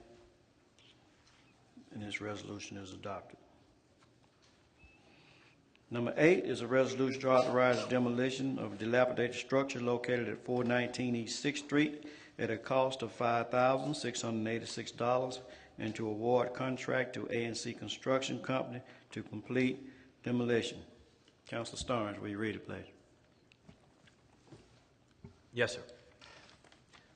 And this resolution is adopted. Number 8 is a resolution to authorize demolition of a dilapidated structure located at 419 East 6th Street at a cost of $5,686 and to award contract to A&C Construction Company to complete demolition. Councilor Stearns, will you read it, please? Yes, sir.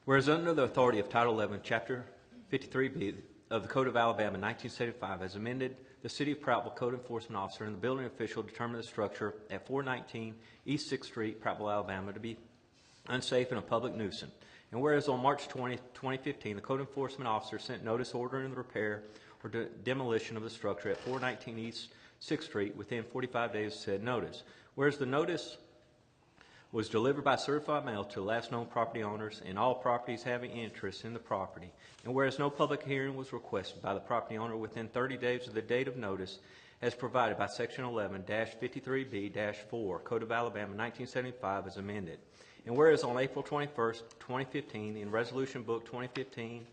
Whereas under the authority of Title 11, Chapter 53B of the Code of Alabama 1975 as amended, the City of Prattville Code Enforcement Officer and the building official determined the structure at 419 East 6th Street, Prattville, Alabama to be unsafe and a public nuisance. And whereas on March 20, 2015, the Code Enforcement Officer sent notice ordering the repair or demolition of the structure at 419 East 6th Street within 45 days of said notice. Whereas the notice was delivered by certified mail to the last known property owners and all properties having interest in the property. And whereas no public hearing was requested by the property owner within 30 days of the date of notice as provided by Section 11-53B-4 Code of Alabama 1975 as amended. And whereas on April 21st, 2015, in Resolution Book 2015,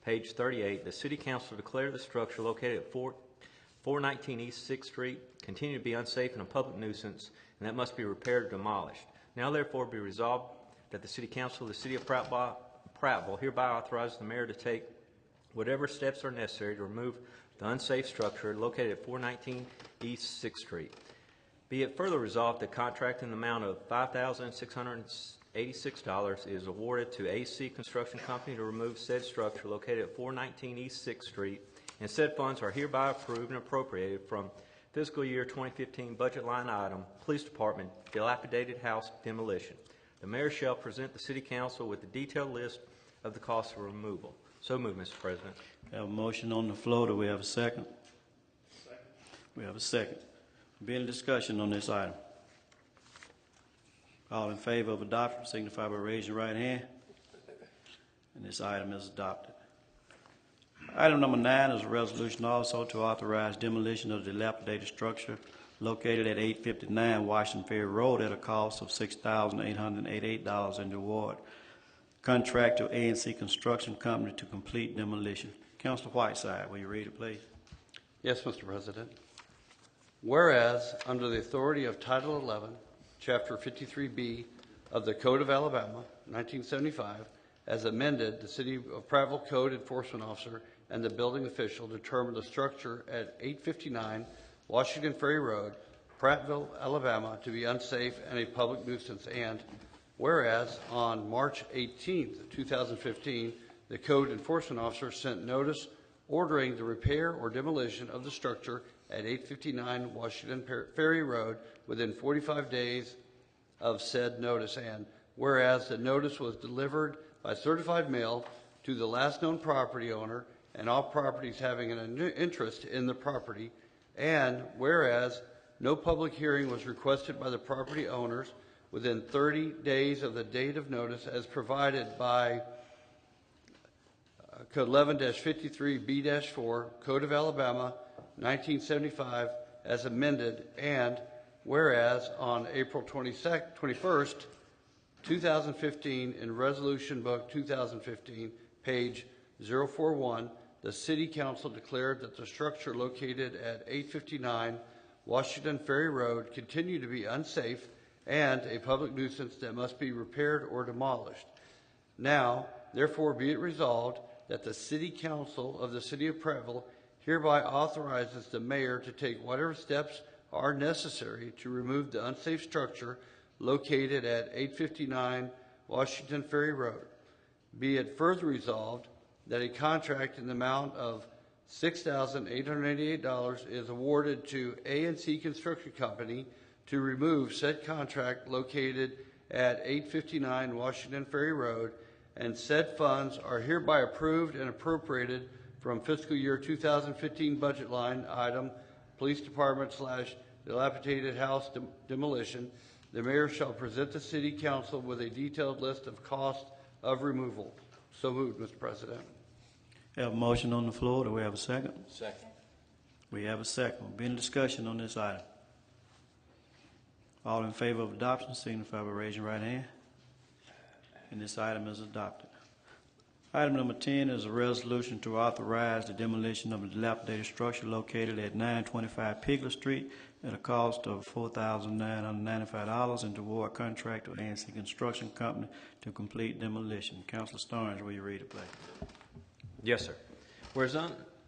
page 38, the City Council declared the structure located at 419 East 6th Street continued to be unsafe and a public nuisance, and that must be repaired or demolished. Now therefore be resolved that the City Council of the City of Prattville hereby authorizes the mayor to take whatever steps are necessary to remove the unsafe structure located at 419 East 6th Street. Be it further resolved that contract in the amount of $5,686 is awarded to AC Construction Company to remove said structure located at 419 East 6th Street, and said funds are hereby approved and appropriated from fiscal year 2015 budget line item, Police Department, Dilapidated House Demolition. The mayor shall present the City Council with a detailed list of the costs of removal. So move, Mr. President. We have a motion on the floor. Do we have a second? Second. We have a second. Be any discussion on this item? All in favor of adoption signify by raising your right hand. And this item is adopted. Item number 9 is a resolution also to authorize demolition of the dilapidated structure located at 859 Washington Ferry Road at a cost of $6,888 and to award contract to A&C Construction Company to complete demolition. Councilor Whiteside, will you read it, please? Yes, Mr. President. Whereas, under the authority of Title 11, Chapter 53B of the Code of Alabama, 1975, as amended, the City of Prattville Code Enforcement Officer and the building official determined the structure at 859 Washington Ferry Road, Prattville, Alabama, to be unsafe and a public nuisance. And whereas, on March 18, 2015, the Code Enforcement Officer sent notice ordering the repair or demolition of the structure at 859 Washington Ferry Road within 45 days of said notice. And whereas the notice was delivered by certified mail to the last known property owner and all properties having an interest in the property, and whereas no public hearing was requested by the property owners within 30 days of the date of notice as provided by Code 11-53B-4, Code of Alabama, 1975, as amended, and whereas on April 21st, 2015, in Resolution Book 2015, page 041, the City Council declared that the structure located at 859 Washington Ferry Road continued to be unsafe and a public nuisance that must be repaired or demolished. Now, therefore, be it resolved that the City Council of the City of Prattville hereby authorizes the mayor to take whatever steps are necessary to remove the unsafe structure located at 859 Washington Ferry Road. Be it further resolved that a contract in the amount of $6,888 is awarded to A&C Construction Company to remove said contract located at 859 Washington Ferry Road, and said funds are hereby approved and appropriated from fiscal year 2015 budget line item Police Department / Dilapidated House Demolition. The mayor shall present the City Council with a detailed list of cost of removal. So moved, Mr. President. We have a motion on the floor. Do we have a second? Second. We have a second. Will be any discussion on this item? All in favor of adoption signify by raising your right hand. And this item is adopted. Item number 10 is a resolution to authorize the demolition of a dilapidated structure located at 925 Pickler Street at a cost of $4,995 and to award Contractor A&C Construction Company to complete demolition. Councilor Stearns, will you read it, please? Yes, sir. Whereas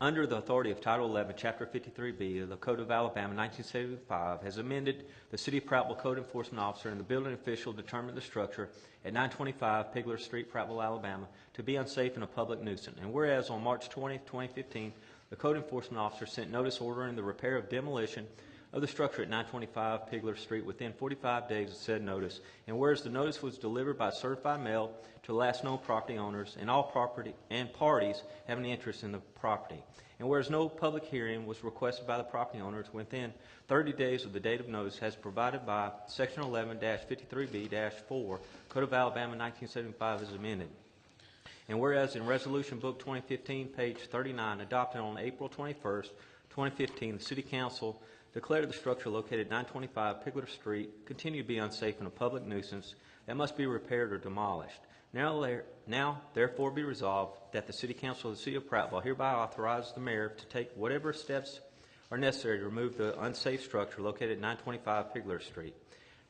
under the authority of Title 11, Chapter 53B of the Code of Alabama, 1975, has amended, the City of Prattville Code Enforcement Officer and the building official determined the structure at 925 Pickler Street, Prattville, Alabama, to be unsafe and a public nuisance. And whereas on March 20, 2015, the Code Enforcement Officer sent notice ordering the repair of demolition of the structure at 925 Pickler Street within 45 days of said notice. And whereas the notice was delivered by certified mail to the last known property owners and all property and parties having interest in the property. And whereas no public hearing was requested by the property owners within 30 days of the date of notice as provided by Section 11-53B-4, Code of Alabama 1975 as amended. And whereas in Resolution Book 2015, page 39, adopted on April 21st, 2015, the City Council declared the structure located at 925 Pickler Street continued to be unsafe and a public nuisance that must be repaired or demolished. Now, therefore, be resolved that the City Council of the City of Prattville hereby authorizes the mayor to take whatever steps are necessary to remove the unsafe structure located at 925 Pickler Street.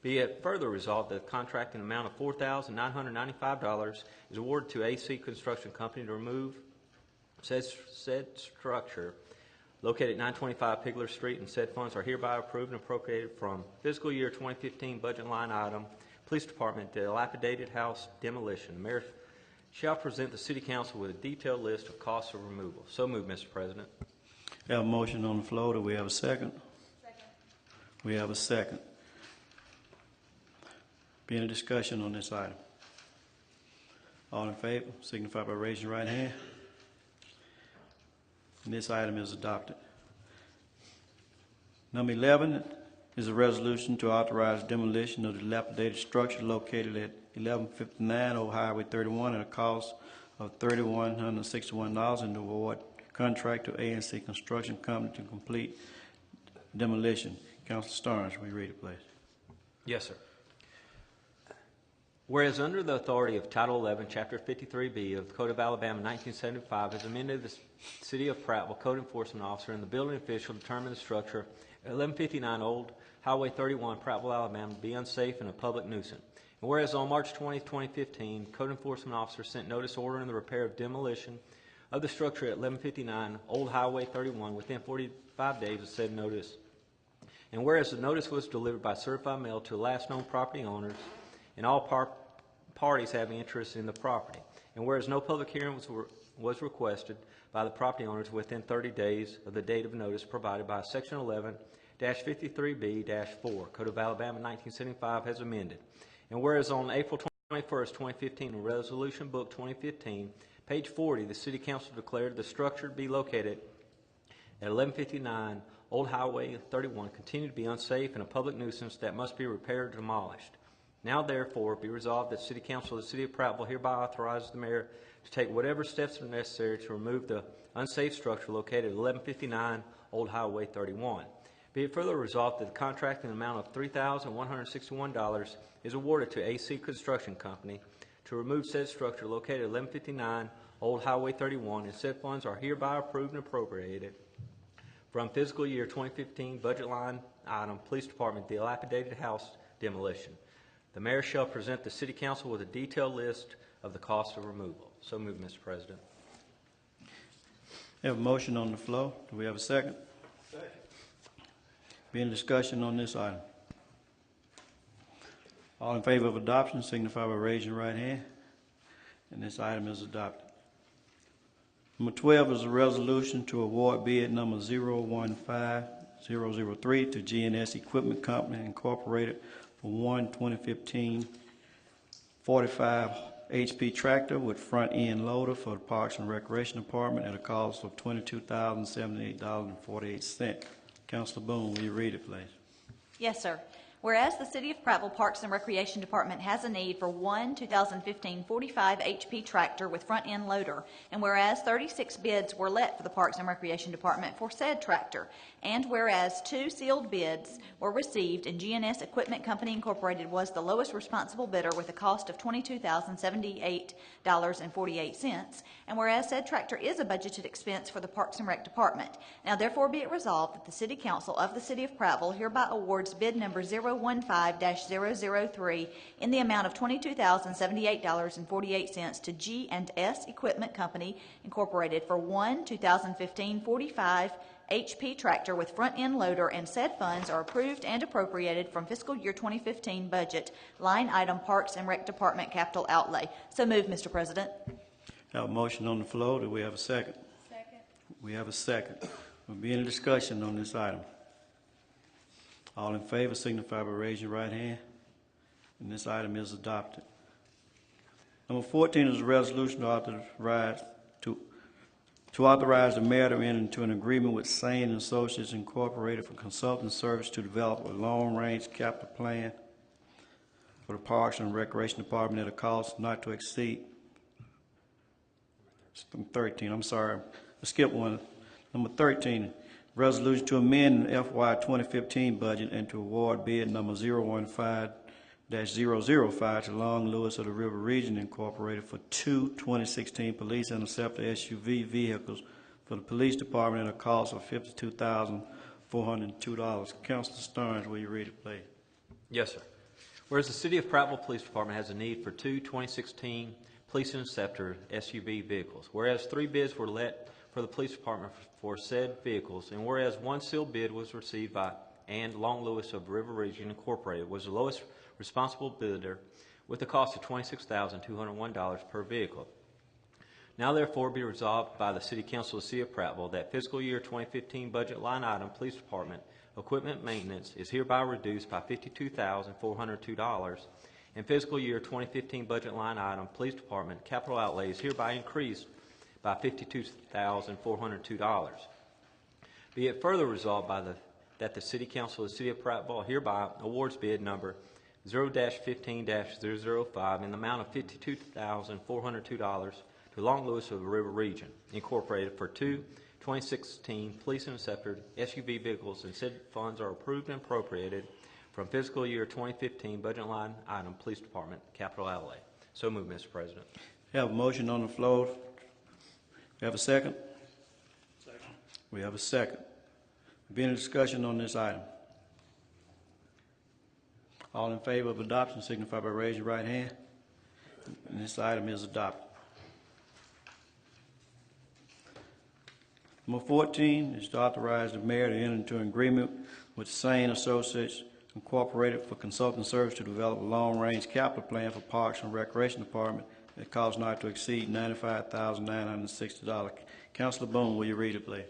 Be it further resolved that the contract in the amount of $4,995 is awarded to AC Construction Company to remove said structure located at 925 Pickler Street, and said funds are hereby approved and appropriated from fiscal year 2015 budget line item Police Department Dilapidated House Demolition. The mayor shall present the City Council with a detailed list of costs of removal. So moved, Mr. President. We have a motion on the floor. Do we have a second? Second. We have a second. Be any discussion on this item? All in favor signify by raising your right hand. And this item is adopted. Number 11 is a resolution to authorize demolition of the dilapidated structure located at 1159 Old Highway 31 at a cost of $3,161 and to award Contractor A&C Construction Company to complete demolition. Councilor Stearns, will you read it, please? Yes, sir. Whereas under the authority of Title 11, Chapter 53B of the Code of Alabama 1975 has amended the City of Prattville Code Enforcement Officer and the building official determined the structure at 1159 Old Highway 31, Prattville, Alabama, to be unsafe and a public nuisance. And whereas on March 20, 2015, Code Enforcement Officer sent notice ordering the repair of demolition of the structure at 1159 Old Highway 31 within 45 days of said notice. And whereas the notice was delivered by certified mail to the last known property owners and all parties having interest in the property. And whereas no public hearing was requested by the property owners within 30 days of the date of notice provided by Section 11-53B-4, Code of Alabama 1975 as amended. And whereas on April 21st, 2015, in Resolution Book 2015, page 40, the City Council declared the structure to be located at 1159 Old Highway 31 continued to be unsafe and a public nuisance that must be repaired or demolished. Now therefore be resolved that City Council of the City of Prattville hereby authorizes the mayor to take whatever steps are necessary to remove the unsafe structure located at 1159 Old Highway 31. Be it further resolved that the contract in the amount of $3,161 is awarded to AC Construction Company to remove said structure located at 1159 Old Highway 31, and said funds are hereby approved and appropriated from fiscal year 2015 budget line item Police Department Dilapidated House Demolition. The mayor shall present the City Council with a detailed list of the cost of removal. So moved, Mr. President. We have a motion on the floor. Do we have a second? Second. Be any discussion on this item? All in favor of adoption signify by raising your right hand. And this item is adopted. Number 12 is a resolution to award bid number 015003 to GNS Equipment Company Incorporated for one 2015 45 HP tractor with front end loader for the Parks and Recreation Department at a cost of $22,078.48. Councilor Boone, will you read it, please? Yes, sir. Whereas the City of Prattville Parks and Recreation Department has a need for one 2015 45 HP tractor with front-end loader, and whereas 36 bids were let for the Parks and Recreation Department for said tractor, and whereas 2 sealed bids were received and GNS Equipment Company Incorporated was the lowest responsible bidder with a cost of $22,078.48, and whereas said tractor is a budgeted expense for the Parks and Rec Department. Now therefore be it resolved that the City Council of the City of Prattville hereby awards bid number 015-003 in the amount of $22,078.48 to G&S Equipment Company Incorporated for one 2015 45 HP tractor with front-end loader, and said funds are approved and appropriated from fiscal year 2015 budget, line item Parks and Rec Department capital outlay. So move, Mr. President. Have a motion on the floor. Do we have a second? Second. We have a second. Will be any discussion on this item? All in favor signify by raising your right hand. And this item is adopted. Number 14 is a resolution to authorize the mayor to enter into an agreement with Sane Associates Incorporated for consulting service to develop a long-range capital plan for the Parks and Recreation Department at a cost not to exceed 13. I'm sorry, I skipped one. Number 13, resolution to amend the FY 2015 budget and to award bid number 015-005 to Long Lewis of the River Region Incorporated for 2 2016 Police Interceptor SUV vehicles for the Police Department at a cost of $52,402. Councilor Stearns, will you read it, please? Yes, sir. Whereas the City of Prattville Police Department has a need for 2 2016 Police Interceptor SUV vehicles, whereas 3 bids were let for the Police Department for said vehicles, and whereas 1 sealed bid was received by Long Lewis of River Region Incorporated was the lowest responsible bidder with a cost of $26,201 per vehicle. Now therefore be resolved by the City Council of the City of Prattville that fiscal year 2015 budget line item Police Department equipment maintenance is hereby reduced by $52,402, and fiscal year 2015 budget line item Police Department capital outlay is hereby increased by $52,402. Be it further resolved that the City Council of the City of Prattville hereby awards bid number 0-15-005 in the amount of $52,402 to Long Lewis of the River Region Incorporated for 2 2016 Police Interceptor SUV vehicles, and said funds are approved and appropriated from fiscal year 2015 budget line item Police Department capital outlay. So move, Mr. President. We have a motion on the floor. We have a second? Second. We have a second. Be any discussion on this item? All in favor of adoption signify by raising your right hand. And this item is adopted. Number 14 is to authorize the mayor to enter into an agreement with Sane Associates Incorporated for consulting service to develop a long-range capital plan for Parks and Recreation Department at cost not to exceed $95,960. Councilor Boone, will you read it, please?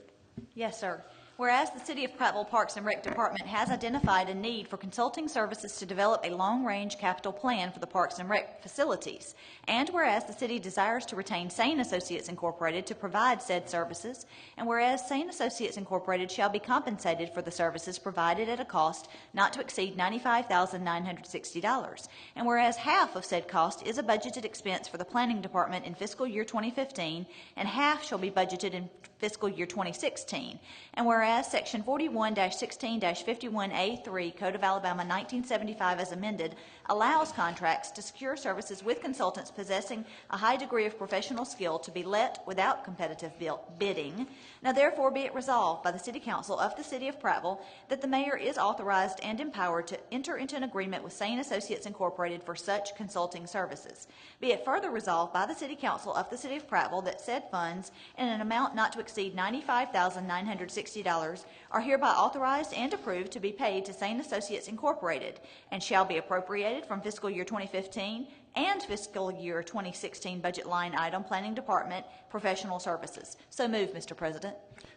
Yes, sir. Whereas the City of Prattville Parks and Rec Department has identified a need for consulting services to develop a long-range capital plan for the Parks and Rec facilities, and whereas the city desires to retain Sane Associates Incorporated to provide said services, and whereas Sane Associates Incorporated shall be compensated for the services provided at a cost not to exceed $95,960, and whereas half of said cost is a budgeted expense for the Planning Department in fiscal year 2015, and half shall be budgeted in fiscal year 2016, and whereas Section 41-16-51A3 Code of Alabama 1975 as amended allows contracts to secure services with consultants possessing a high degree of professional skill to be let without competitive bidding. Now therefore be it resolved by the City Council of the City of Prattville that the mayor is authorized and empowered to enter into an agreement with Sane Associates Incorporated for such consulting services. Be it further resolved by the City Council of the City of Prattville that said funds in an amount not to exceed $95,960 are hereby authorized and approved to be paid to Sane Associates Incorporated and shall be appropriated from fiscal year 2015 and fiscal year 2016 budget line item Planning Department Professional Services. So move, Mr. President.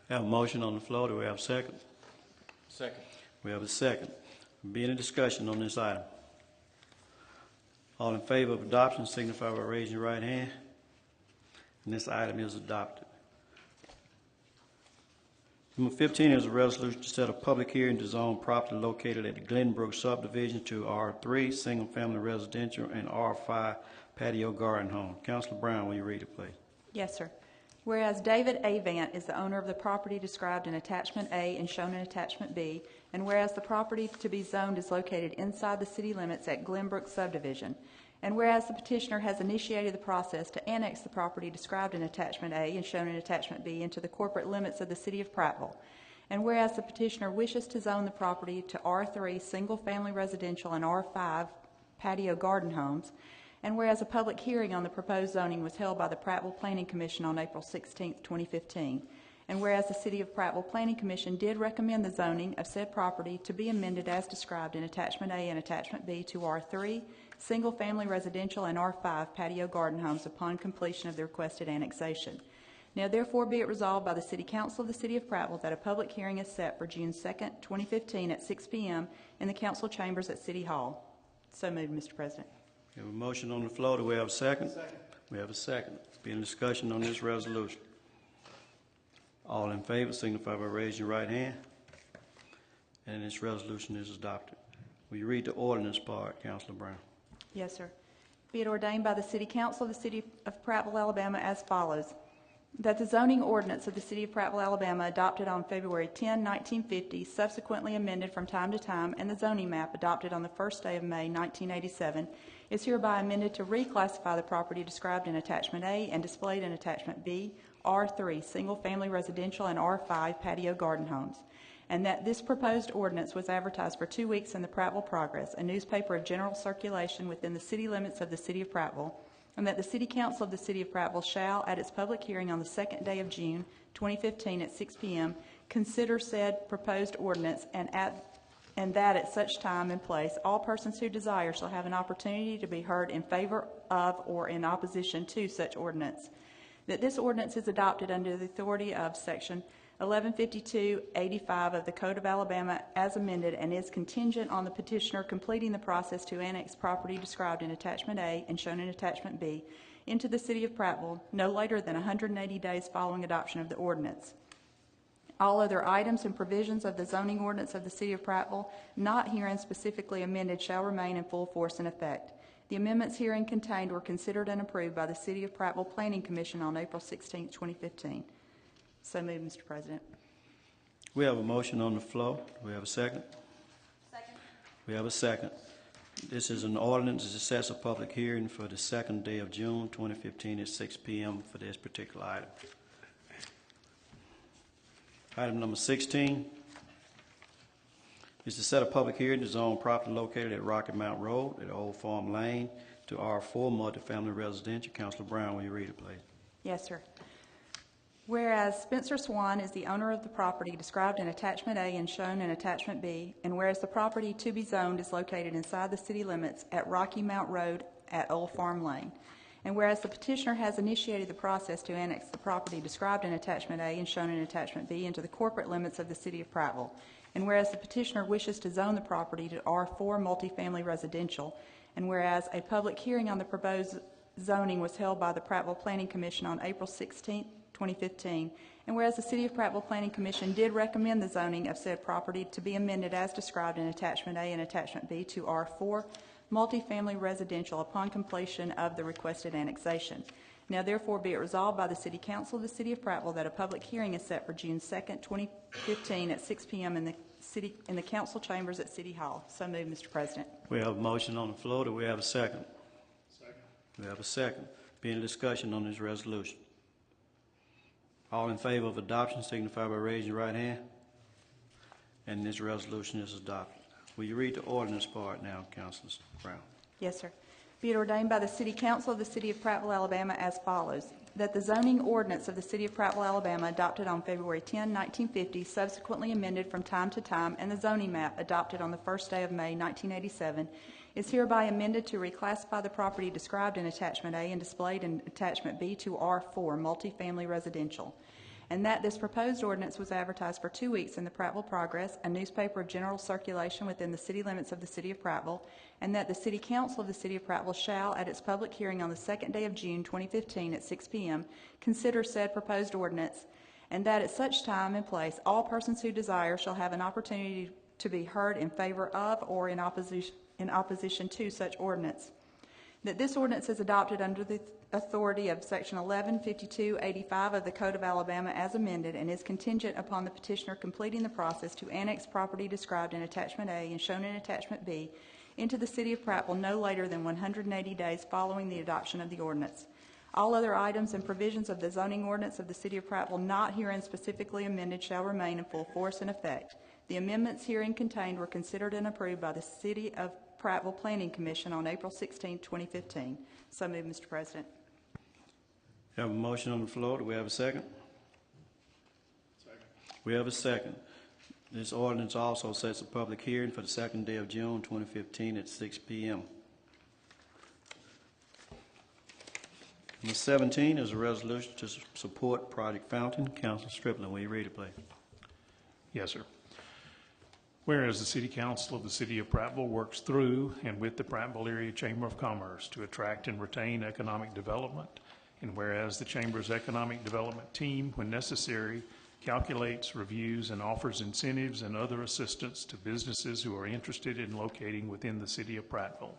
We have a motion on the floor. Do we have a second? Second. We have a second. Be any discussion on this item? All in favor of adoption signify by raising your right hand. And this item is adopted. Number 15 is a resolution to set a public hearing to zone property located at the Glenbrook subdivision to R3, single-family residential, and R5, patio garden home. Councilor Brown, will you read it, please? Yes, sir. Whereas David Avant is the owner of the property described in Attachment A and shown in Attachment B, and whereas the property to be zoned is located inside the city limits at Glenbrook subdivision, and whereas the petitioner has initiated the process to annex the property described in Attachment A and shown in Attachment B into the corporate limits of the City of Prattville, and whereas the petitioner wishes to zone the property to R3 single-family residential and R5 patio garden homes, and whereas a public hearing on the proposed zoning was held by the Prattville Planning Commission on April 16, 2015, and whereas the City of Prattville Planning Commission did recommend the zoning of said property to be amended as described in Attachment A and Attachment B to R3, single-family residential, and R5 patio garden homes upon completion of the requested annexation. Now therefore be it resolved by the City Council of the City of Prattville that a public hearing is set for June 2nd, 2015 at 6 p.m. in the council chambers at City Hall. So moved, Mr. President. We have a motion on the floor. Do we have a second? Second. We have a second. Be any discussion on this resolution? All in favor signify by raising your right hand. And this resolution is adopted. Will you read the ordinance part, Councilor Brown? Yes, sir. Be it ordained by the City Council of the City of Prattville, Alabama as follows. That the zoning ordinance of the City of Prattville, Alabama adopted on February 10, 1950, subsequently amended from time to time, and the zoning map adopted on the first day of May, 1987, is hereby amended to reclassify the property described in Attachment A and displayed in Attachment B, R3, single-family residential, and R5, patio garden homes, and that this proposed ordinance was advertised for 2 weeks in the Prattville Progress, a newspaper of general circulation within the city limits of the City of Prattville, and that the City Council of the City of Prattville shall, at its public hearing on the 2nd day of June, 2015 at 6 p.m., consider said proposed ordinance, and that at such time and place all persons who desire shall have an opportunity to be heard in favor of or in opposition to such ordinance. That this ordinance is adopted under the authority of Section 1152-85 of the Code of Alabama as amended and is contingent on the petitioner completing the process to annex property described in Attachment A and shown in Attachment B into the City of Prattville no later than 180 days following adoption of the ordinance. All other items and provisions of the zoning ordinance of the City of Prattville not herein specifically amended shall remain in full force and effect. The amendments herein contained were considered and approved by the City of Prattville Planning Commission on April 16, 2015. So moved, Mr. President. We have a motion on the floor. Do we have a second? Second. We have a second. This is an ordinance to set a public hearing for the 2nd day of June 2015 at 6 p.m. for this particular item. Item number 16 is to set a public hearing to zone property located at Rocky Mount Road at Old Farm Lane to R4 multifamily residential. Councilor Brown, will you read it, please? Yes, sir. Whereas Spencer Swan is the owner of the property described in Attachment A and shown in Attachment B, and whereas the property to be zoned is located inside the city limits at Rocky Mount Road at Old Farm Lane, And whereas the petitioner has initiated the process to annex the property described in Attachment A and shown in Attachment B into the corporate limits of the City of Prattville. And whereas the petitioner wishes to zone the property to R4 multifamily residential. And whereas a public hearing on the proposed zoning was held by the Prattville Planning Commission on April 16, 2015. And whereas the City of Prattville Planning Commission did recommend the zoning of said property to be amended as described in Attachment A and Attachment B to R4 multifamily residential upon completion of the requested annexation. Now therefore be it resolved by the City Council of the City of Prattville that a public hearing is set for June 2nd, 2015 at 6 p.m. in the council chambers at City Hall. So moved, Mr. President. We have a motion on the floor. Do we have a second? Second. We have a second. Be any discussion on this resolution? All in favor of adoption signify by raising your right hand. And this resolution is adopted. Will you read the ordinance part now, Councilor Brown? Yes, sir. Be it ordained by the City Council of the City of Prattville, Alabama as follows. That the zoning ordinance of the City of Prattville, Alabama adopted on February 10, 1950, subsequently amended from time to time, and the zoning map adopted on the first day of May, 1987, is hereby amended to reclassify the property described in Attachment A and displayed in Attachment B to R4 multifamily residential. And that this proposed ordinance was advertised for 2 weeks in the Prattville Progress, a newspaper of general circulation within the city limits of the City of Prattville, and that the City Council of the City of Prattville shall, at its public hearing on the 2nd day of June 2015 at 6 p.m., consider said proposed ordinance, and that at such time and place all persons who desire shall have an opportunity to be heard in favor of or in opposition to such ordinance. That this ordinance is adopted under the authority of Section 115285 of the Code of Alabama as amended and is contingent upon the petitioner completing the process to annex property described in Attachment A and shown in Attachment B into the City of Prattville no later than 180 days following the adoption of the ordinance. All other items and provisions of the zoning ordinance of the City of Prattville not herein specifically amended shall remain in full force and effect. The amendments herein contained were considered and approved by the City of Prattville Planning Commission on April 16, 2015. So moved, Mr. President. We have a motion on the floor. Do we have a second? Second. We have a second. This ordinance also sets a public hearing for the 2nd day of June 2015 at 6 p.m. Number 17 is a resolution to support Project Fountain. Councilor Strickland, will you read it, please? Yes, sir. Whereas the City Council of the City of Prattville works through and with the Prattville Area Chamber of Commerce to attract and retain economic development, and whereas the Chamber's economic development team, when necessary, calculates, reviews, and offers incentives and other assistance to businesses who are interested in locating within the City of Prattville.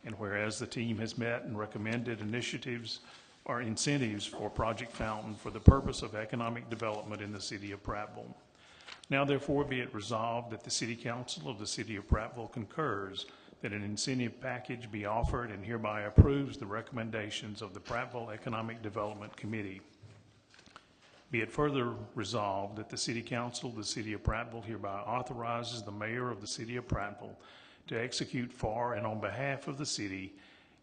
And whereas the team has met and recommended initiatives or incentives for Project Fountain for the purpose of economic development in the City of Prattville. Now therefore be it resolved that the City Council of the City of Prattville concurs that an incentive package be offered and hereby approves the recommendations of the Prattville Economic Development Committee. Be it further resolved that the City Council of the City of Prattville hereby authorizes the Mayor of the City of Prattville to execute for and on behalf of the city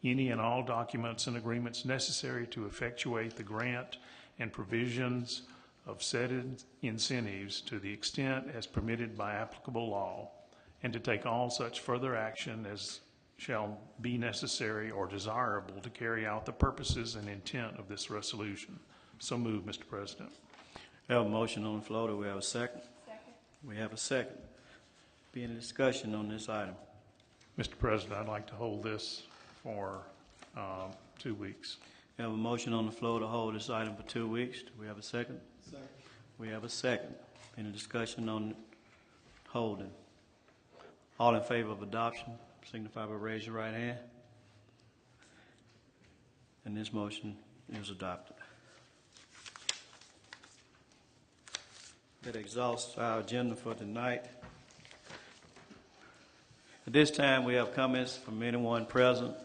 any and all documents and agreements necessary to effectuate the grant and provisions of said incentives to the extent as permitted by applicable law, and to take all such further action as shall be necessary or desirable to carry out the purposes and intent of this resolution. So moved, Mr. President. We have a motion on the floor. Do we have a second? Second. We have a second. Be any discussion on this item? Mr. President, I'd like to hold this for 2 weeks. We have a motion on the floor to hold this item for 2 weeks. Do we have a second? Second. We have a second. Any discussion on holding? All in favor of adoption, signify by raising your right hand. And this motion is adopted. That exhausts our agenda for tonight. At this time, we have comments from anyone present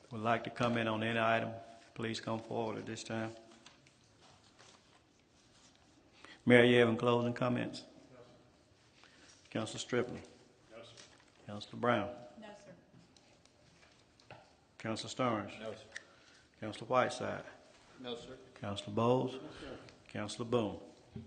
who would like to comment on any item. Please come forward at this time. Mayor, you having closing comments? No, sir. Councilor Strickland? No, sir. Councilor Brown? No, sir. Councilor Stearns? No, sir. Councilor Whiteside? No, sir. Councilor Bowles? No, sir. Councilor Boone?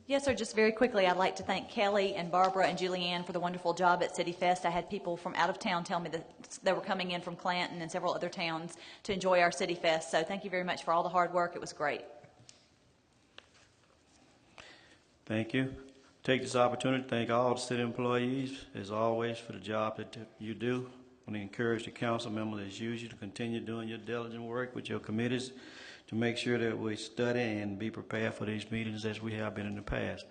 Yes, sir. Just very quickly, I'd like to thank Kelly and Barbara and Julianne for the wonderful job at City Fest. I had people from out of town tell me the that were coming in from Clanton and several other towns to enjoy our City Fest. So thank you very much for all the hard work. It was great. Thank you. Take this opportunity to thank all the city employees, as always, for the job that you do. I want to encourage the council members, as usual, to continue doing your diligent work with your committees to make sure that we study and be prepared for these meetings as we have been in the past.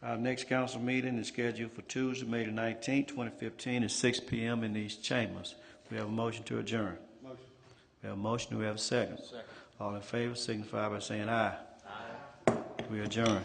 Our next council meeting is scheduled for Tuesday, May the 19th, 2015, at 6 p.m. in these chambers. We have a motion to adjourn. Motion. We have a motion. Do we have a second? Second. All in favor signify by saying aye. Aye. We adjourn.